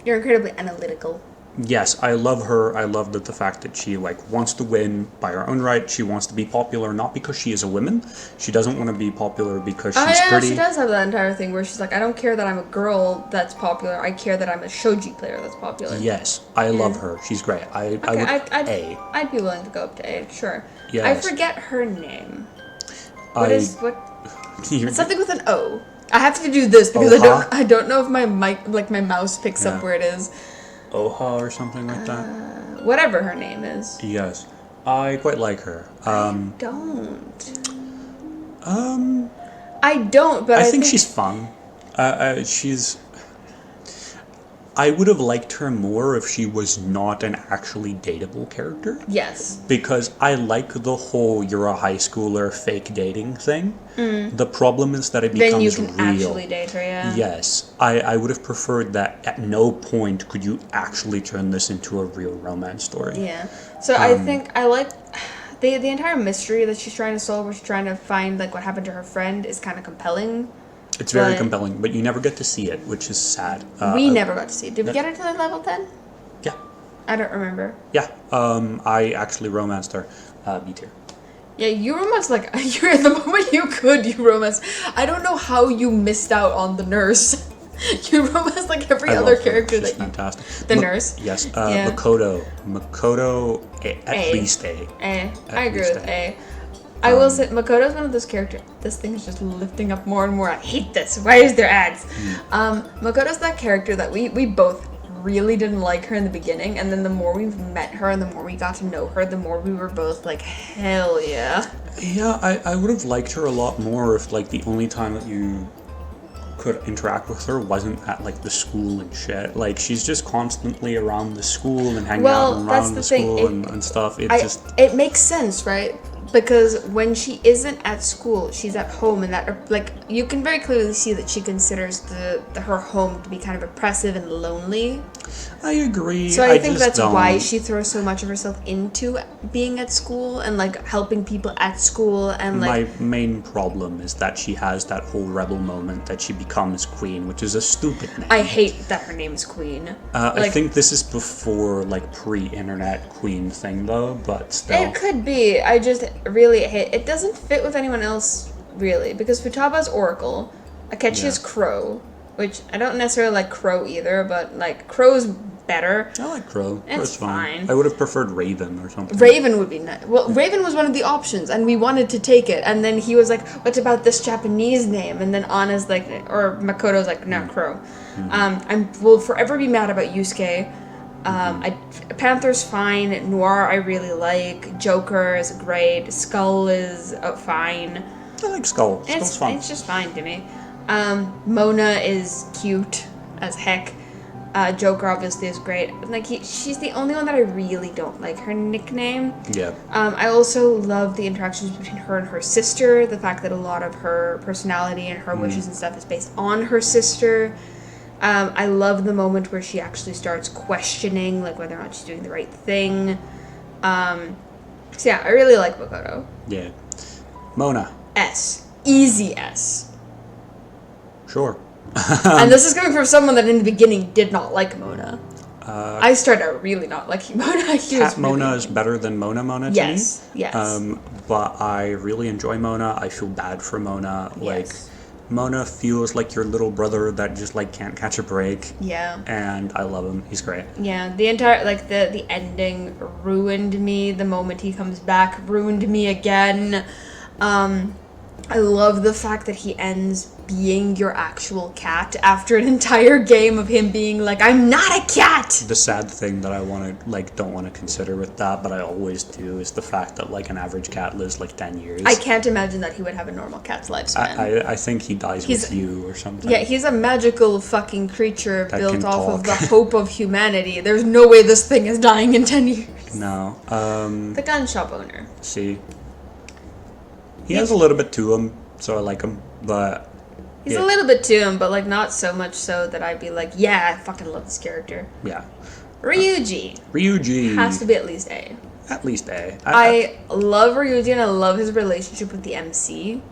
You're incredibly analytical. yes, I love her. I love the fact that she like wants to win by her own right. She wants to be popular not because she is a woman. She doesn't want to be popular because she's pretty. She does have that entire thing where she's like, I don't care that I'm a girl that's popular. I care that I'm a shogi player that's popular. Yes, I love her. She's great. I'd be willing to go up to A. Sure. Yes. I forget her name. It's something with an O. I have to do this because Oha? I don't know if my my mouse picks up where it is. Oha or something like that. Whatever her name is. Yes, I quite like her. I don't. I don't, but I think she's fun. I would have liked her more if she was not an actually dateable character. Yes. Because I like the whole you're a high schooler fake dating thing. The problem is that it becomes real. Then you can actually date her, yeah. Yes. I would have preferred that at no point could you actually turn this into a real romance story. Yeah. So I think I like the entire mystery that she's trying to solve, where she's trying to find like what happened to her friend, is kind of compelling. It's very compelling, but you never get to see it, which is sad. We never got to see it. Did we get her to the level 10? Yeah. I don't remember. Yeah. I actually romanced her. B tier. Yeah, you romanced like the moment you could, you romanced. I don't know how you missed out on the nurse. You romanced like every other character that you. Fantastic. The nurse. Yes. Yeah. Makoto, at least A. A. I agree with A. I will say Makoto's one of those characters. This thing is just lifting up more and more. I hate this. Why is there ads? Makoto's that character that we both really didn't like her in the beginning, and then the more we've met her and the more we got to know her, the more we were both like, hell yeah. Yeah, I would have liked her a lot more if like the only time that you could interact with her wasn't at like the school and shit. Like she's just constantly around the school and hanging out around the school and stuff. It makes sense, right? Because when she isn't at school, she's at home, and that like you can very clearly see that she considers her home to be kind of oppressive and lonely. I agree. So I think that's why she throws so much of herself into being at school and like helping people at school and like. My main problem is that she has that whole rebel moment that she becomes queen, which is a stupid name. I hate that her name's Queen. I think this is before like pre-internet queen thing though, but still. It could be. I just really hate it. Doesn't fit with anyone else really, because Futaba's Oracle, Akechi is Crow, which I don't necessarily like Crow either, but like Crow's better. I like Crow. It's fine. I would have preferred Raven or something. Raven would be nice. Well, Raven was one of the options, and we wanted to take it, and then he was like, what about this Japanese name? And then Anna's like, or Makoto's like, no, Crow. I will forever be mad about Yusuke. Panther's fine. Noir I really like. Joker is great. Skull is fine. I like Skull. Skull's fun. It's just fine to me. Mona is cute as heck. Joker obviously is great. Like she's the only one that I really don't like her nickname. Yeah. I also love the interactions between her and her sister. The fact that a lot of her personality and her wishes and stuff is based on her sister. I love the moment where she actually starts questioning like whether or not she's doing the right thing. So yeah, I really like Makoto. Yeah. Mona. S. Easy S. Sure. And this is coming from someone that in the beginning did not like Mona. I started out really not liking Mona. Cat Mona is better than Mona to me. Yes. But I really enjoy Mona. I feel bad for Mona. Like, Mona feels like your little brother that just like can't catch a break. Yeah. And I love him. He's great. Yeah. The entire like the ending ruined me. The moment he comes back ruined me again. I love the fact that he ends being your actual cat after an entire game of him being like, I'm not a cat! The sad thing that I don't want to consider with that, but I always do, is the fact that like an average cat lives like 10 years. I can't imagine that he would have a normal cat's lifespan. I think he dies with you or something. Yeah, he's a magical fucking creature that built off of the hope of humanity. There's no way this thing is dying in 10 years. No. The gun shop owner. See? He has a little bit to him, so I like him, but... He's a little bit to him, but like not so much so that I'd be like, yeah, I fucking love this character. Yeah. Ryuji has to be at least A. At least A. I love Ryuji and I love his relationship with the MC.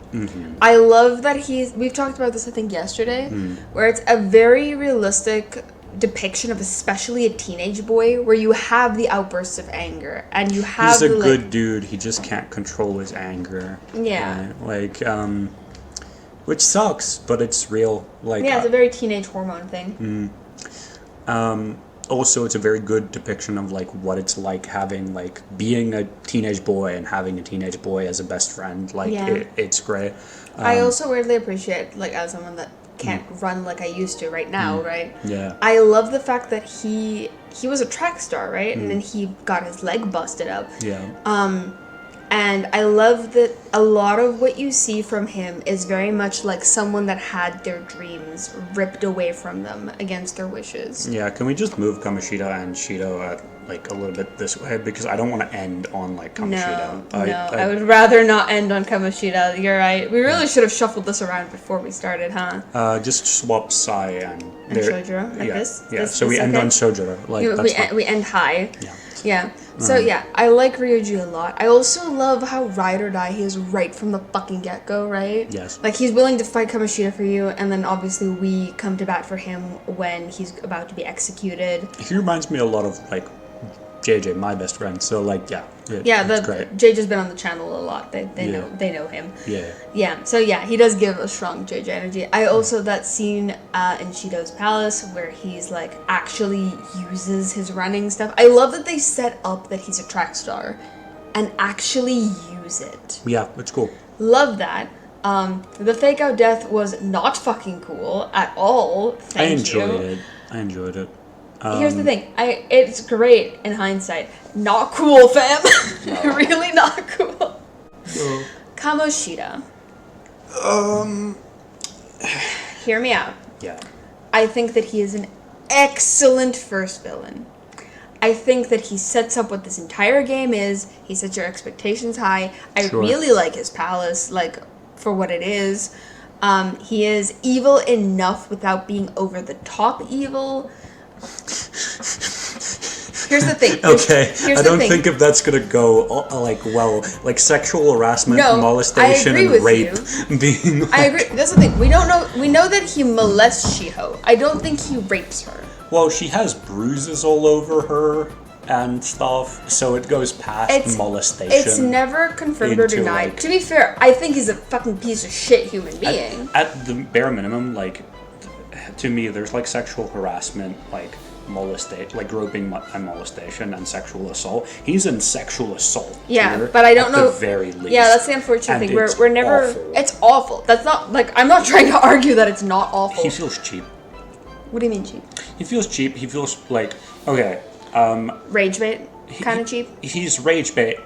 I love that we've talked about this I think yesterday, where it's a very realistic depiction of especially a teenage boy where you have the outbursts of anger and you have He's a the, good dude. He just can't control his anger. Yeah. Right? Like, which sucks, but it's real. Like, yeah, it's a very teenage hormone thing. Also, it's a very good depiction of like what it's like having like being a teenage boy and having a teenage boy as a best friend. Like, it's great. I also weirdly appreciate, like, as someone that can't run like I used to right now, right? Yeah. I love the fact that he was a track star, right? And then he got his leg busted up. Yeah. And I love that a lot of what you see from him is very much like someone that had their dreams ripped away from them against their wishes. Yeah, can we just move Kamoshida and Shido like a little bit this way? Because I don't want to end on like Kamoshida. No, I would rather not end on Kamoshida. You're right. We really should have shuffled this around before we started, huh? Just swap Sai and Shojuro, like this? Yeah, This- so this we end okay? on Shojuro. Like, We end high. Yeah. Yeah. So yeah, I like Ryuji a lot. I also love how ride or die he is right from the fucking get-go, right? Yes. Like, he's willing to fight Kamoshida for you, and then obviously we come to bat for him when he's about to be executed. He reminds me a lot of like JJ, my best friend. So like, yeah. It's great. JJ's been on the channel a lot. They Yeah. know him. Yeah. Yeah, so yeah, he does give a strong JJ energy. I also, that scene in Shido's palace where he's like actually uses his running stuff. I love that they set up that he's a track star and actually use it. Yeah, it's cool. Love that. The fake out death was not fucking cool at all. Thank you. I enjoyed it. Here's the thing. It's great in hindsight. Not cool, fam. Really not cool. Kamoshida. Hear me out. Yeah. I think that he is an excellent first villain. I think that he sets up what this entire game is. He sets your expectations high. I Sure. really like his palace, like, for what it is. He is evil enough without being over the top evil. Here's the thing. I don't think if that's gonna go like sexual harassment, No, molestation, I agree and with rape you. being. Like, I agree. That's the thing. We don't know. We know that he molests Shiho. I don't think he rapes her. Well, she has bruises all over her and stuff, so it goes past molestation. It's never confirmed or into, denied. like- To be fair, I think he's a fucking piece of shit human being. At the bare minimum, like, to me, there's like sexual harassment, like molestation, like groping and molestation and sexual assault. He's in sexual assault. Yeah, here, but I don't at know. the very least. Yeah, that's the unfortunate And thing. We're it's never. awful. It's awful. That's not like I'm not trying to argue that it's not awful. He feels cheap. What do you mean cheap? He feels cheap. He feels like okay. Rage bait, kind of cheap. He's rage bait.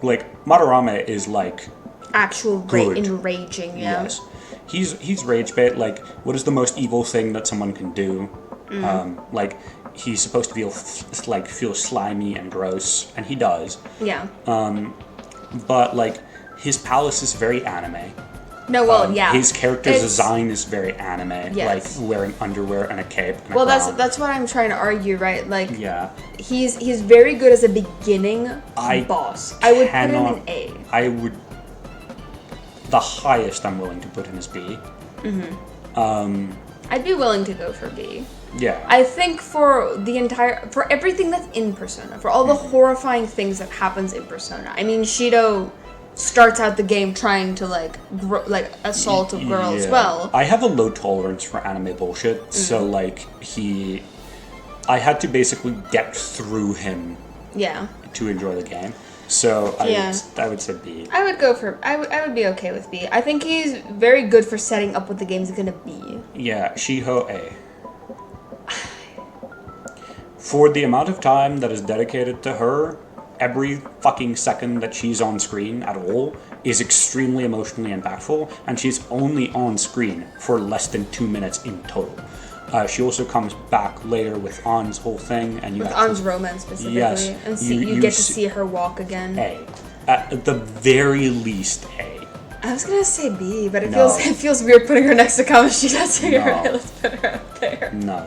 Like Madarame is like Actual good. enraging. Yeah. yes. He's rage bait. Like what is the most evil thing that someone can do? Like he's supposed to feel slimy and gross, and he does. Yeah. But like his palace is very anime. No, well, yeah. His character It's- design is very anime, Yes. like wearing underwear and a cape. And Well, a crown. that's what I'm trying to argue, right? Like, yeah. he's very good as a beginning boss. I would put him cannot- in A. I would. The highest I'm willing to put him is B. I'd be willing to go for B. Yeah. I think for everything that's in Persona, for all the horrifying things that happens in Persona. I mean, Shido starts out the game trying to assault a girl as Yeah. well. I have a low tolerance for anime bullshit, so like I had to basically get through him Yeah. to enjoy the game. So I would say B. I would be okay with B. I think he's very good for setting up what the game's gonna be. Yeah, Shiho A. For the amount of time that is dedicated to her, every fucking second that she's on screen at all is extremely emotionally impactful, and she's only on screen for less than 2 minutes in total. She also comes back later with An's whole thing, and With An's romance specifically. Yes. And You get to see- see her walk again. A. At the very least, A. I was gonna say B, but No. it feels weird putting her next to Kamoshida, so you're No. right, let's put her up there. No.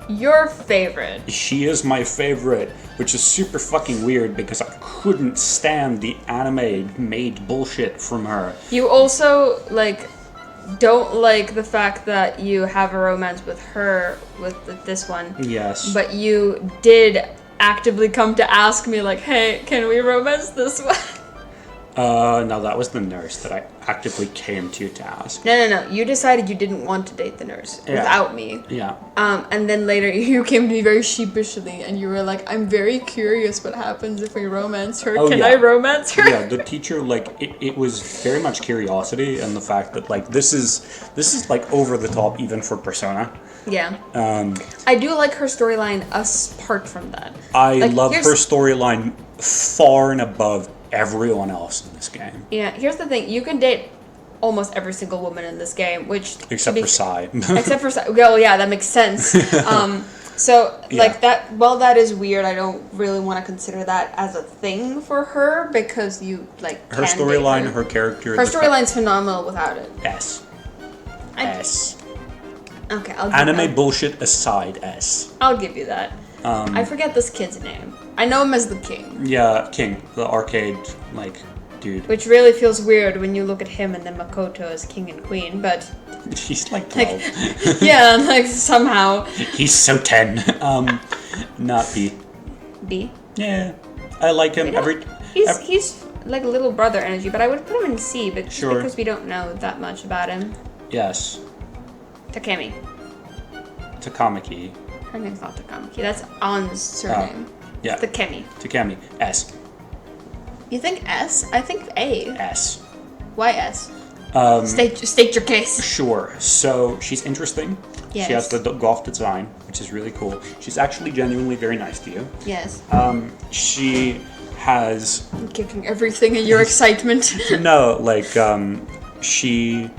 Your favorite. She is my favorite, which is super fucking weird because I couldn't stand the anime-made bullshit from her. You also, don't like the fact that you have a romance with her, with this one. Yes. But you did actively come to ask me, like, hey, can we romance this one? No, that was the nurse that I actively came to ask. No. You decided you didn't want to date the nurse without me. Yeah. And then later you came to me very sheepishly and you were like, I'm very curious what happens if we romance her. Can I romance her? Yeah, the teacher, like, it was very much curiosity and the fact that, like, this is like over the top even for Persona. Yeah. I do like her storyline apart from that. I love her storyline far and above everyone else in this game. Yeah, here's the thing. You can date almost every single woman in this game, which... Except for Sai. Except for Sai. Well, yeah, that makes sense. So, like, that... Well, that is weird. I don't really want to consider that as a thing for her, because you, like, her storyline, her character... Her storyline's phenomenal without it. S. S. Okay, I'll give Anime bullshit aside, S. I'll give you that. I forget this kid's name. I know him as the King. Yeah, King. The arcade, like, dude. Which really feels weird when you look at him and then Makoto as King and Queen, but... He's like 12. Yeah, like, somehow. He's so 10. Not B. B? Yeah. I like him. He's like a little brother energy, but I would put him in C, but because we don't know that much about him. Yes. Takemi. Takamaki. Her name's not Takamaki. That's An's surname. Yeah. Takemi. S. You think S? I think A. S. Why S? State your case. Sure. So she's interesting. Yes. She has the golf design, which is really cool. She's actually genuinely very nice to you. Yes. She has... I'm kicking everything in your excitement. No, like, she...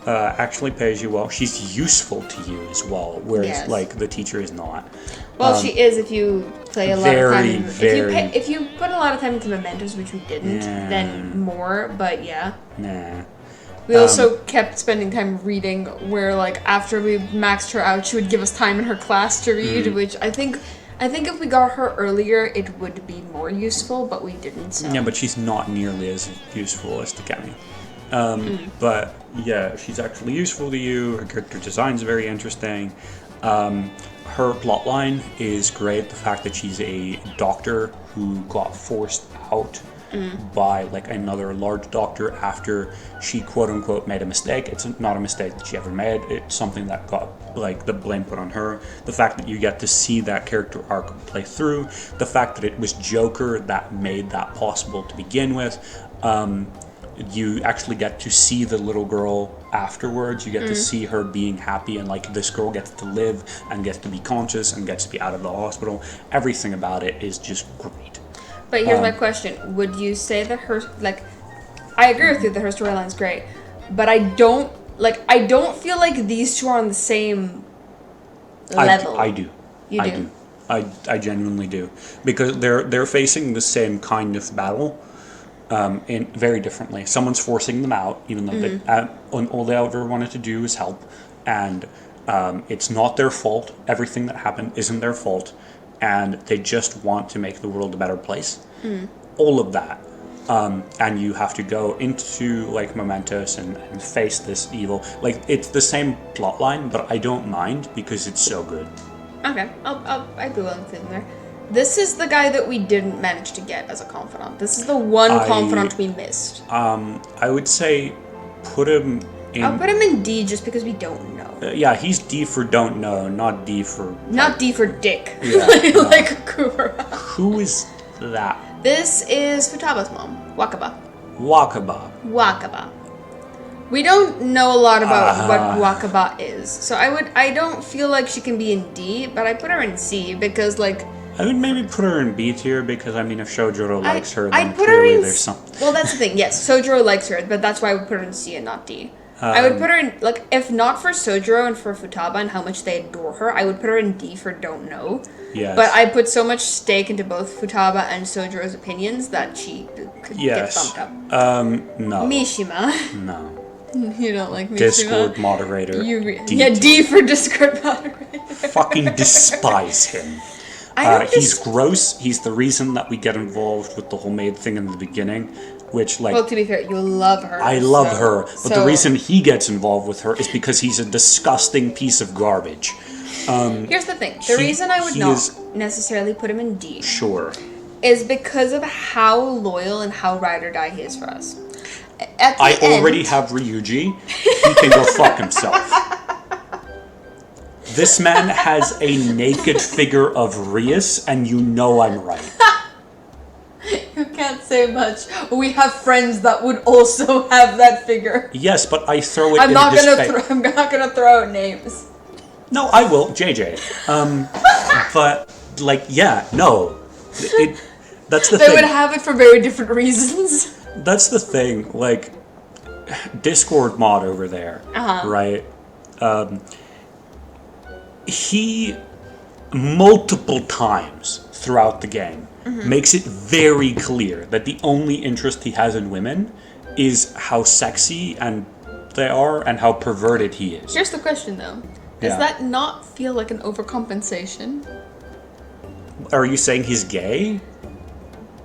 actually pays you well. She's useful to you as well, whereas like the teacher is not. Well, she is if you play a lot of time. If you put a lot of time into Mementos, which we didn't, then more. But yeah. Nah. We also kept spending time reading. Where like after we maxed her out, she would give us time in her class to read, which I think if we got her earlier, it would be more useful, but we didn't. So. Yeah, but she's not nearly as useful as Takemi. But yeah, she's actually useful to you. Her character design's very interesting. Her plotline is great. The fact that she's a doctor who got forced out by like another large doctor after she quote unquote made a mistake. It's not a mistake that she ever made. It's something that got like the blame put on her. The fact that you get to see that character arc play through. The fact that it was Joker that made that possible to begin with. You actually get to see the little girl afterwards. You get to see her being happy, and like this girl gets to live and gets to be conscious and gets to be out of the hospital. Everything about it is just great. But here's my question: would you say that her I agree with you that her storyline's great, but I don't feel like these two are on the same level. I do. You do. I genuinely do, because they're facing the same kind of battle. In very differently. Someone's forcing them out, even though all they ever wanted to do is help, and it's not their fault. Everything that happened isn't their fault, and they just want to make the world a better place. All of that, and you have to go into like Mementos and face this evil. Like it's the same plot line, but I don't mind because it's so good. Okay, I'd be willing to fit in there. This is the guy that we didn't manage to get as a confidant. This is the one confidant we missed. I would say put him in... I'll put him in D just because we don't know. Yeah, he's D for don't know, not D for... Not D for dick. Yeah, like Kura. Who is that? This is Futaba's mom, Wakaba. Wakaba. We don't know a lot about what Wakaba is. So I don't feel like she can be in D, but I put her in C because like... I would maybe put her in B tier because, I mean, if Shojuro likes her, then I'd put clearly her in there's something. Well, that's the thing. Yes, Sojuro likes her, but that's why I would put her in C and not D. I would put her in, like, if not for Sojuro and for Futaba and how much they adore her, I would put her in D for don't know. Yes. But I put so much stake into both Futaba and Sojuro's opinions that she could get bumped up. No. Mishima. No. You don't like Mishima? Discord moderator. D for Discord moderator. Fucking despise him. He's gross. He's the reason that we get involved with the whole maid thing in the beginning. which like. Well, to be fair, you love her. I love her, but the reason he gets involved with her is because he's a disgusting piece of garbage. Here's the thing. The reason I would not necessarily put him in D. Sure. Is because of how loyal and how ride or die he is for us. I already have Ryuji. He can go fuck himself. This man has a naked figure of Rias, and you know I'm right. You can't say much. We have friends that would also have that figure. Yes, but I throw it I'm in not his gonna face. I'm not gonna throw out names. No, I will, JJ. But like, yeah, no. That's the thing. They would have it for very different reasons. That's the thing. Like, Discord mod over there, right? He multiple times throughout the game makes it very clear that the only interest he has in women is how sexy and they are and how perverted he is. Here's the question though. Does that not feel like an overcompensation? Are you saying he's gay?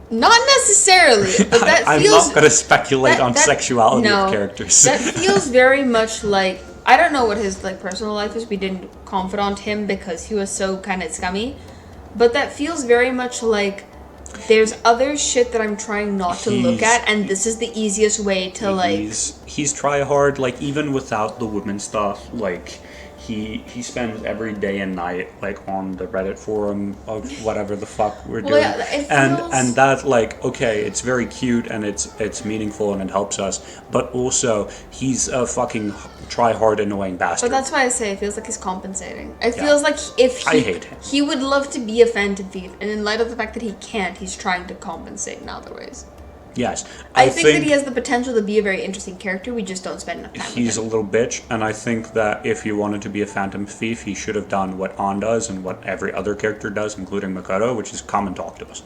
Not necessarily, but that I'm feels... not going to speculate on sexuality of characters. That feels very much like... I don't know what his like personal life is. We didn't confidant him because he was so kind of scummy. But that feels very much like there's other shit that I'm trying not to look at, and this is the easiest way to like... He's try hard, like even without the women stuff, like... He spends every day and night like on the Reddit forum of whatever the fuck we're doing, and that like okay, it's very cute and it's meaningful and it helps us, but also he's a fucking try hard annoying bastard. But that's why I say it feels like he's compensating. It feels like if I hate him. He would love to be a Phantom Thief, and in light of the fact that he can't, he's trying to compensate in other ways. Yes. I think that he has the potential to be a very interesting character, we just don't spend enough time with him. He's a little bitch, and I think that if he wanted to be a Phantom Thief, he should have done what An does and what every other character does, including Makoto, which is come and talk to us.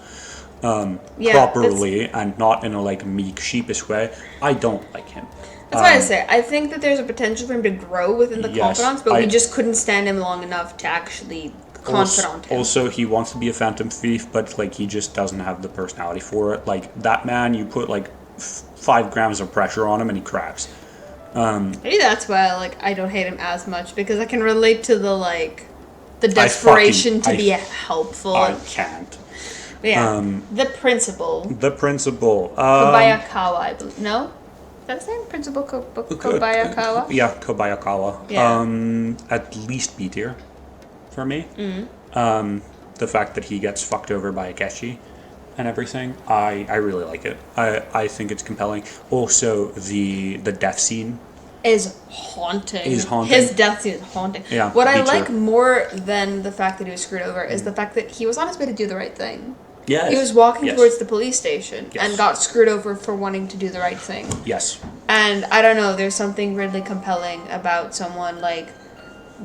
Properly, and not in a like meek, sheepish way. I don't like him. That's why I say, I think that there's a potential for him to grow within the confidants, but we just couldn't stand him long enough to actually... confidant him. Also, he wants to be a Phantom Thief, but like he just doesn't have the personality for it. Like that man, you put like 5 grams of pressure on him and he cracks. Maybe that's why I don't hate him as much, because I can relate to the desperation to be helpful. I can't. But yeah, the principal. The principal. Kobayakawa, I believe. No? Is that his name? Principal Kobayakawa? Yeah, Kobayakawa. Yeah. At least B tier. For me, the fact that he gets fucked over by Akechi and everything, I really like it. I think it's compelling. Also, the death scene is haunting. His death scene is haunting. Yeah, what I like more than the fact that he was screwed over is the fact that he was on his way to do the right thing. Yes. He was walking towards the police station and got screwed over for wanting to do the right thing. Yes. And I don't know, there's something really compelling about someone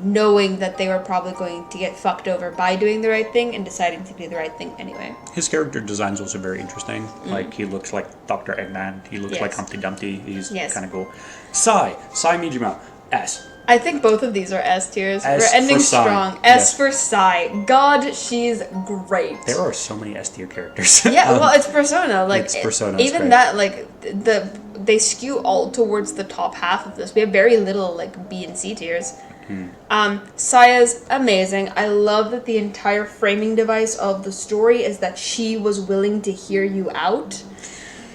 knowing that they were probably going to get fucked over by doing the right thing and deciding to do the right thing anyway. His character designs also very interesting. Like, he looks like Dr. Eggman. He looks like Humpty Dumpty. He's kind of cool. Sai Mijima, S. I think both of these are S tiers. S We're ending for Sai. strong. S for Sai. God, she's great. There are so many S tier characters. Yeah, well, it's Persona. It's Persona. Even that, they skew all towards the top half of this. We have very little B and C tiers. Saya's amazing. I love that the entire framing device of the story is that she was willing to hear you out.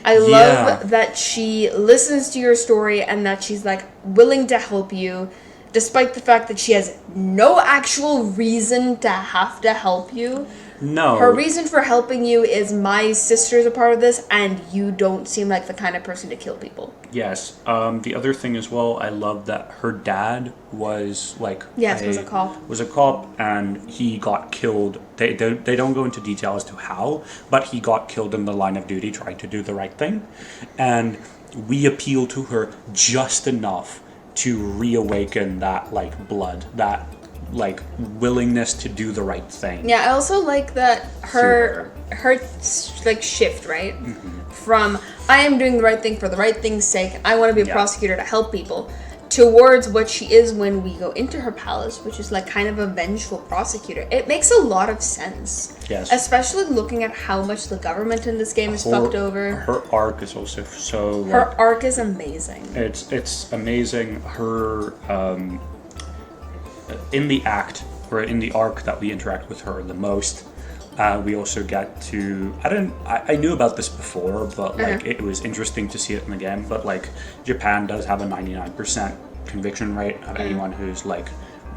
I love that she listens to your story and that she's willing to help you, despite the fact that she has no actual reason to have to help you. No. Her reason for helping you is my sister's a part of this, and you don't seem like the kind of person to kill people. Yes. The other thing as well, I love that her dad was was a cop. Was a cop, and he got killed. They don't go into detail as to how, but he got killed in the line of duty trying to do the right thing, and we appeal to her just enough to reawaken that blood, that willingness to do the right thing. Yeah, I also like that her shift, right? Mm-hmm. From I am doing the right thing for the right thing's sake, I want to be a prosecutor to help people, towards what she is when we go into her palace, which is like kind of a vengeful prosecutor. It makes a lot of sense. Yes. Especially looking at how much the government in this game is fucked over. Her arc is also so... Her arc is amazing. It's amazing. Her... in the act, or in the arc that we interact with her the most, we also get to... I knew about this before, but like it was interesting to see it in the game. But like Japan does have a 99% conviction rate of anyone who's like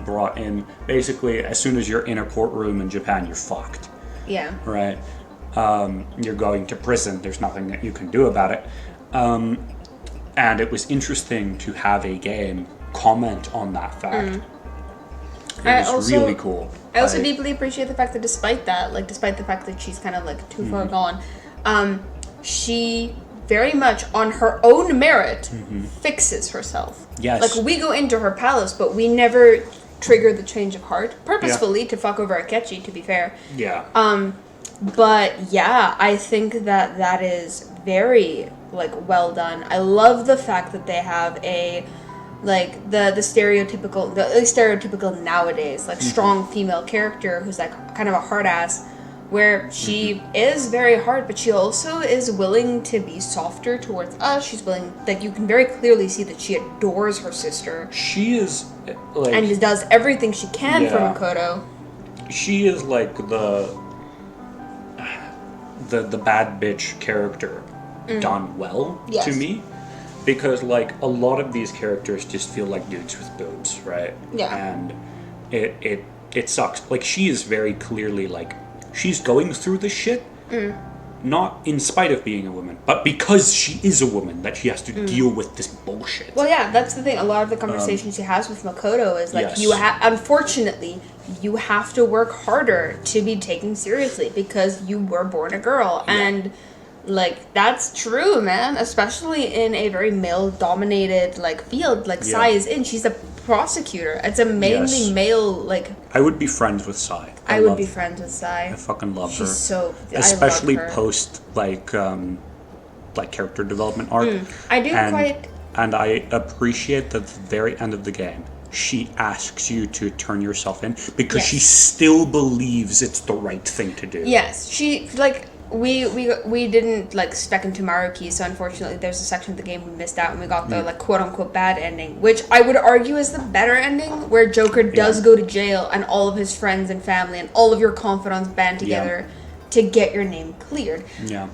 brought in. Basically, as soon as you're in a courtroom in Japan, you're fucked. Yeah. Right. You're going to prison. There's nothing that you can do about it. And it was interesting to have a game comment on that fact. It was really cool. I also deeply appreciate the fact that despite the fact that she's kind of like too far gone, she very much on her own merit fixes herself. Yes. Like we go into her palace, but we never trigger the change of heart purposefully to fuck over Akechi, to be fair. Yeah. But yeah, I think that is very like well done. I love the fact that they have a like the stereotypical nowadays like strong female character who's like kind of a hard ass, where she is very hard, but she also is willing to be softer towards us. She's willing, like you can very clearly see that she adores her sister. She is like, and does everything she can for Makoto. She is like the bad bitch character done well to me. Because, like, a lot of these characters just feel like dudes with boobs, right? Yeah. And it sucks. Like, she is very clearly, like, she's going through the shit, not in spite of being a woman, but because she is a woman that she has to deal with this bullshit. Well, yeah, that's the thing. A lot of the conversations she has with Makoto is, like, unfortunately, you have to work harder to be taken seriously because you were born a girl. Yeah. And... like, that's true, man. Especially in a very male-dominated, like, field. Like, Sai is in. She's a prosecutor. It's a mainly male, like... I would be friends with Sai. I would be friends with Sai. I fucking love her. She's so... Especially I love her. Post, like character development arc. I do And I appreciate that at the very end of the game, she asks you to turn yourself in because she still believes it's the right thing to do. Yes. She, like... We didn't like spec into Maruki, so unfortunately there's a section of the game we missed out and we got the like quote unquote bad ending, which I would argue is the better ending, where Joker does go to jail and all of his friends and family and all of your confidants band together to get your name cleared. Yeah.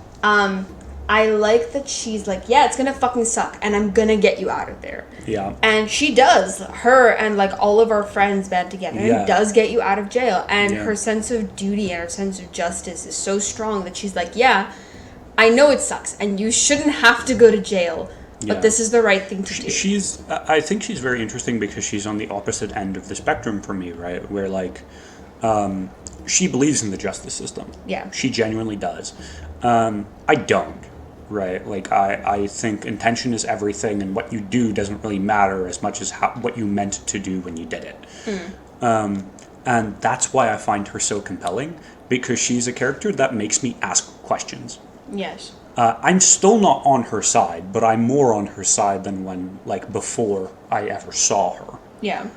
I like that she's like, yeah, it's gonna fucking suck and I'm gonna get you out of there. Yeah. And she does. Her and like all of our friends band together and does get you out of jail. And her sense of duty and her sense of justice is so strong that she's like, yeah, I know it sucks and you shouldn't have to go to jail, but this is the right thing to do. I think she's very interesting because she's on the opposite end of the spectrum for me, right? Where like, she believes in the justice system. Yeah. She genuinely does. I don't. Right, like I think intention is everything, and what you do doesn't really matter as much as what you meant to do when you did it. And that's why I find her so compelling, because she's a character that makes me ask questions. Yes. I'm still not on her side, but I'm more on her side than when, like, before I ever saw her. Yeah.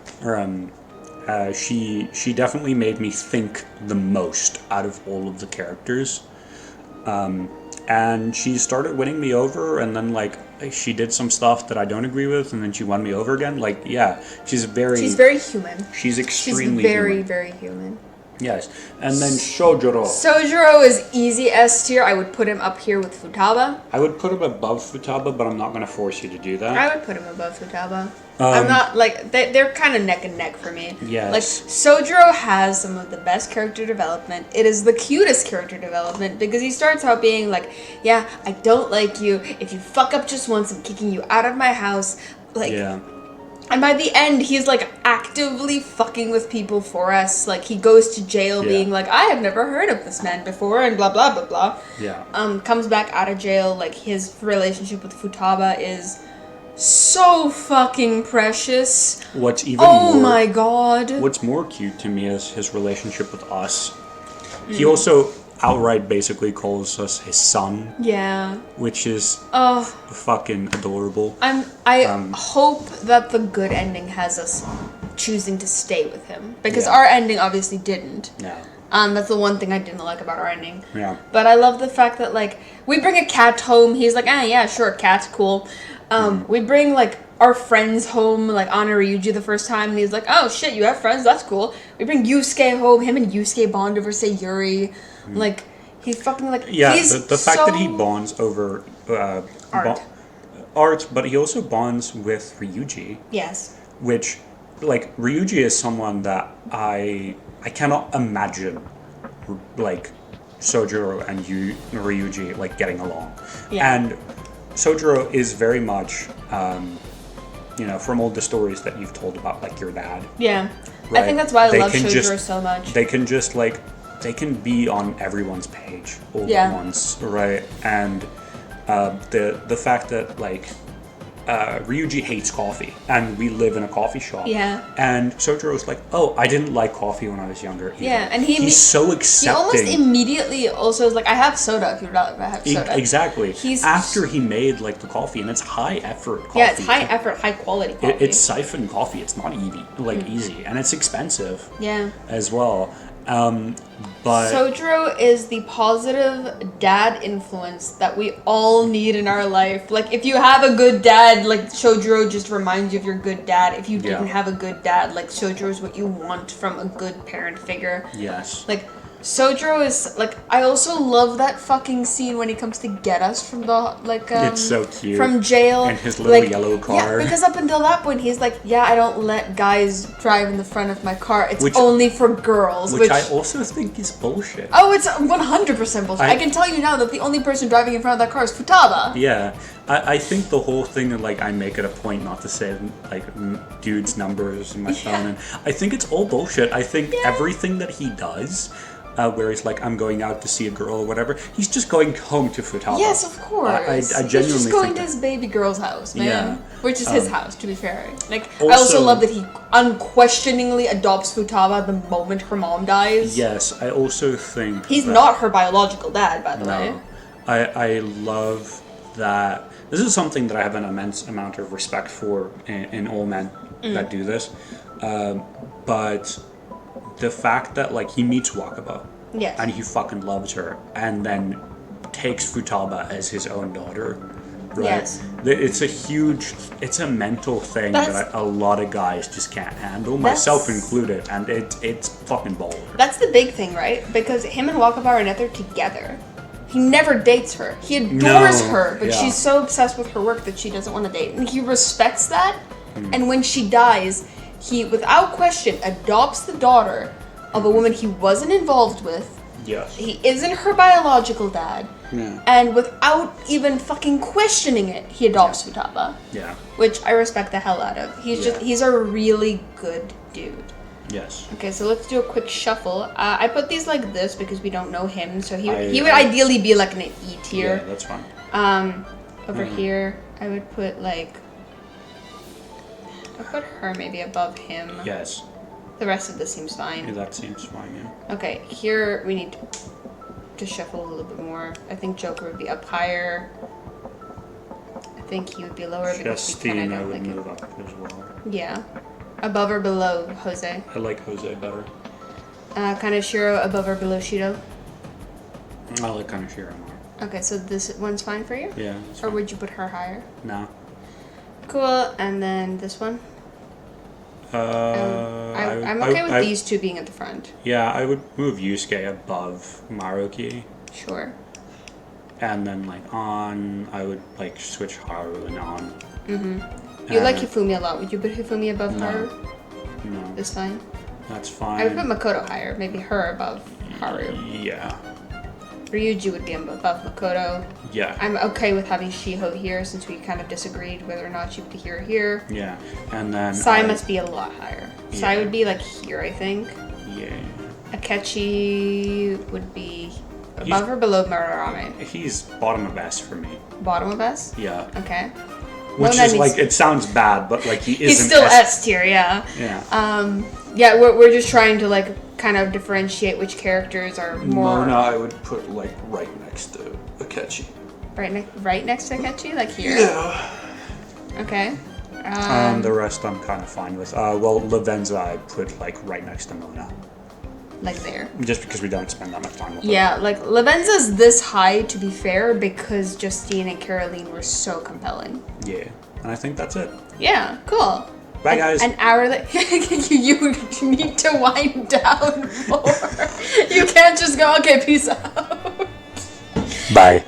She definitely made me think the most out of all of the characters. And she started winning me over, and then, like, she did some stuff that I don't agree with, and then she won me over again. Like, yeah, she's very human. She's extremely human. Very human. Yes. And then Sojuro. Sojuro is easy S tier. I would put him up here with Futaba. I would put him above Futaba, but I'm not going to force you to do that. I would put him above Futaba. I'm not, like, they're kind of neck and neck for me. Yes. Like, Sojuro has some of the best character development. It is the cutest character development, because he starts out being like, yeah, I don't like you. If you fuck up just once, I'm kicking you out of my house. Like, and by the end, he's, like, actively fucking with people for us. Like, he goes to jail being like, I have never heard of this man before, and blah, blah, blah, blah. Yeah. Comes back out of jail. Like, his relationship with Futaba is so fucking precious. What's even more... my god. What's more cute to me is his relationship with us. He also... outright basically calls us his son, Yeah. which is Oh, fucking adorable. I hope that the good ending has us choosing to stay with him, because Yeah. our ending obviously didn't. Yeah. That's the one thing I didn't like about our ending. Yeah. But I love the fact that, like, we bring a cat home. He's like, yeah, sure, cat, cool. We bring, like, our friends home, like, Anna Ryuji the first time, and he's like, oh, shit, you have friends? That's cool. We bring Yusuke home. Him and Yusuke bond over Sayuri. Like, he fucking, like, Yeah, he's the fact that he so- bonds over Art. art, but he also bonds with Ryuji, Yes. which, like, Ryuji is someone that I cannot imagine, like, Sojiro and Ryuji, like, getting along. Yeah. And Sojiro is very much, from all the stories that you've told about, like, your dad. Yeah. Right. I think that's why I They love can Shojiro just- so much. They can just, like, they can be on everyone's page all Yeah. at once, right? And the fact that, like, Ryuji hates coffee, and we live in a coffee shop. Yeah. And Sojiro's like, oh, I didn't like coffee when I was younger either. Yeah, and he's so He accepting. almost immediately also is like, I have soda if you're not, I have soda. Exactly. He's- After he made, like, the coffee, and it's high effort coffee. Yeah, it's high effort, high quality coffee. It's siphon coffee. It's not easy, and it's expensive Yeah. as well. But Sojiro is the positive dad influence that we all need in our life. Like, if you have a good dad, like, Sojiro just reminds you of your good dad. If you didn't have a good dad, like, Sojiro is what you want from a good parent figure. yes, Like, Sojiro is, like, I also love that fucking scene when he comes to get us from the, like, it's so cute. from jail. In his little like, yellow car. Yeah, because up until that point, he's like, yeah, I don't let guys drive in the front of my car. It's Which- only for girls. which I also think is bullshit. Oh, it's 100% bullshit. I can tell you now that the only person driving in front of that car is Futaba. Yeah, I think the whole thing that, like, I make it a point not to say, like, dudes' numbers in my phone, and I think it's all bullshit. I think everything that he does, where he's like, I'm going out to see a girl or whatever, he's just going home to Futaba. Yes, of course. I genuinely He's just going think to his baby girl's house, man. Yeah. Which is his house, to be fair. Like, I Also- also love that he unquestioningly adopts Futaba the moment her mom dies. Yes, I also think He's that- not her biological dad, by the way. No, I love that. This is something that I have an immense amount of respect for in all men that do this. But the fact that, like, he meets Wakaba Yes. and he fucking loves her, and then takes Futaba as his own daughter. Right? Yes. It's a mental thing That's- that a lot of guys just can't handle, myself included, and it's fucking baller. That's the big thing, right? Because him and Wakaba are never together. He never dates her. He adores her, but she's so obsessed with her work that she doesn't want to date. And he respects that. And when she dies, he, without question, adopts the daughter of a woman he wasn't involved with. Yes. He isn't her biological dad. Yeah. And without even fucking questioning it, he adopts Futaba. Yeah. Which I respect the hell out of. He's a really good dude. Yes. Okay, so let's do a quick shuffle. I put these like this because we don't know him, so he would ideally be like an E tier. Yeah, that's fine. Over here, I would put like, I'll put her maybe above him. Yes. The rest of this seems fine. Yeah, that seems fine, yeah. Okay, here we need to shuffle a little bit more. I think Joker would be up higher. I think he would be lower because we kind Justine, I of would like move it. up as well. Yeah. Above or below Jose? I like Jose better. Kaneshiro above or below Shido? I like Kaneshiro more. Okay, so this one's fine for you? Yeah. That's Or fine. would you put her higher? No. Cool, and then this one? I'm okay with these two being at the front. Yeah, I would move Yusuke above Maruki. Sure. And then, like, on, I would, like, switch Haru and on. Mm-hmm. You like Hifumi a lot. Would you put Hifumi above No. Haru? No, This fine? that's fine. I would put Makoto higher. Maybe her above Haru. Yeah. Ryuji would be above Makoto. Yeah. I'm okay with having Shiho here since we kind of disagreed whether or not she would be here or here. Yeah. And then Sai must be a lot higher. Sai Yeah. would be like here, I think. Yeah. Akechi would be above or below Mararame? He's bottom of S for me. Bottom of S? Yeah. Okay. Which Mona is, needs- like, it sounds bad, but, like, he is He's an still S tier, yeah. Yeah. Yeah, we're just trying to like kind of differentiate which characters are more... Mona, I would put like right next to Akechi. Right next to Akechi? Like here? Yeah. Okay. The rest I'm kind of fine with. Well, Lavenza I put like right next to Mona. Like there. Just because we don't spend that much time with her. Yeah, like Lavenza's this high, to be fair, because Justine and Caroline were so compelling. Yeah, and I think that's it. Yeah, cool. Bye, guys. An hour you need to wind down more. You can't just go, okay, peace out. Bye.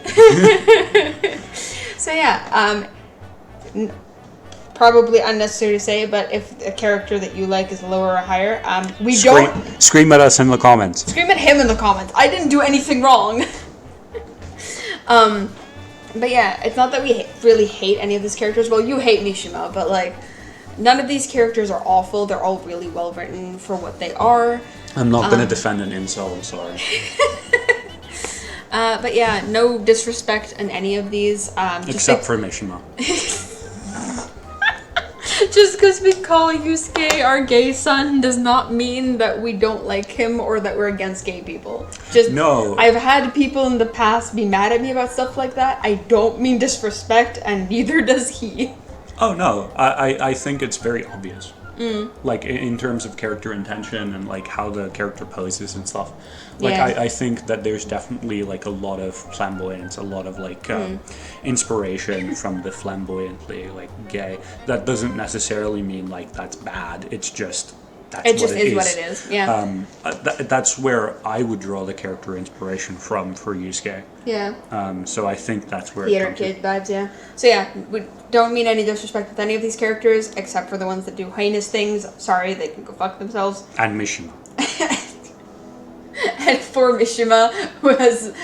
So yeah, probably unnecessary to say, but if a character that you like is lower or higher, Scream at us in the comments. Scream at him in the comments. I didn't do anything wrong. But yeah, it's not that we really hate any of these characters. Well, you hate Mishima, but like, none of these characters are awful. They're all really well written for what they are. I'm not gonna defend an incel, I'm sorry. But yeah, no disrespect in any of these. Except for Mishima. Just because we call Yusuke our gay son does not mean that we don't like him or that we're against gay people. Just no. I've had people in the past be mad at me about stuff like that. I don't mean disrespect, and neither does he. Oh no, I think it's very obvious. Like in terms of character intention and like how the character poses and stuff. Like Yeah. I think that there's definitely like a lot of flamboyance, a lot of like inspiration from the flamboyantly like gay. That doesn't necessarily mean like that's bad. It's just that's It what just it is what it is. Yeah. That's where I would draw the character inspiration from for Yusuke. Yeah. So I think that's where Theater it comes kid vibes, yeah. So yeah, we don't mean any disrespect with any of these characters, except for the ones that do heinous things. Sorry, they can go fuck themselves. And Mishima. And for Mishima, who is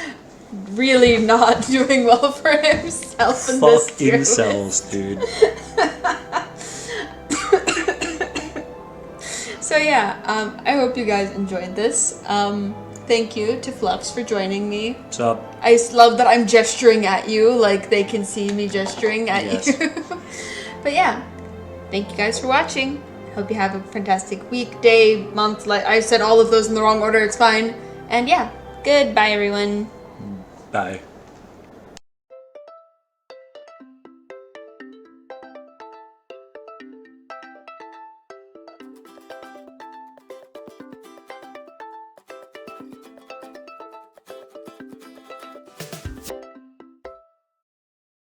really not doing well for himself in this Fuck too. incels, dude. So yeah, I hope you guys enjoyed this. Thank you to FLUFFs for joining me. What's up? I love that I'm gesturing at you, like they can see me gesturing at Yes. you. But yeah, thank you guys for watching. Hope you have a fantastic week, day, month. Like I said all of those in the wrong order, it's fine. And yeah, goodbye everyone. Bye.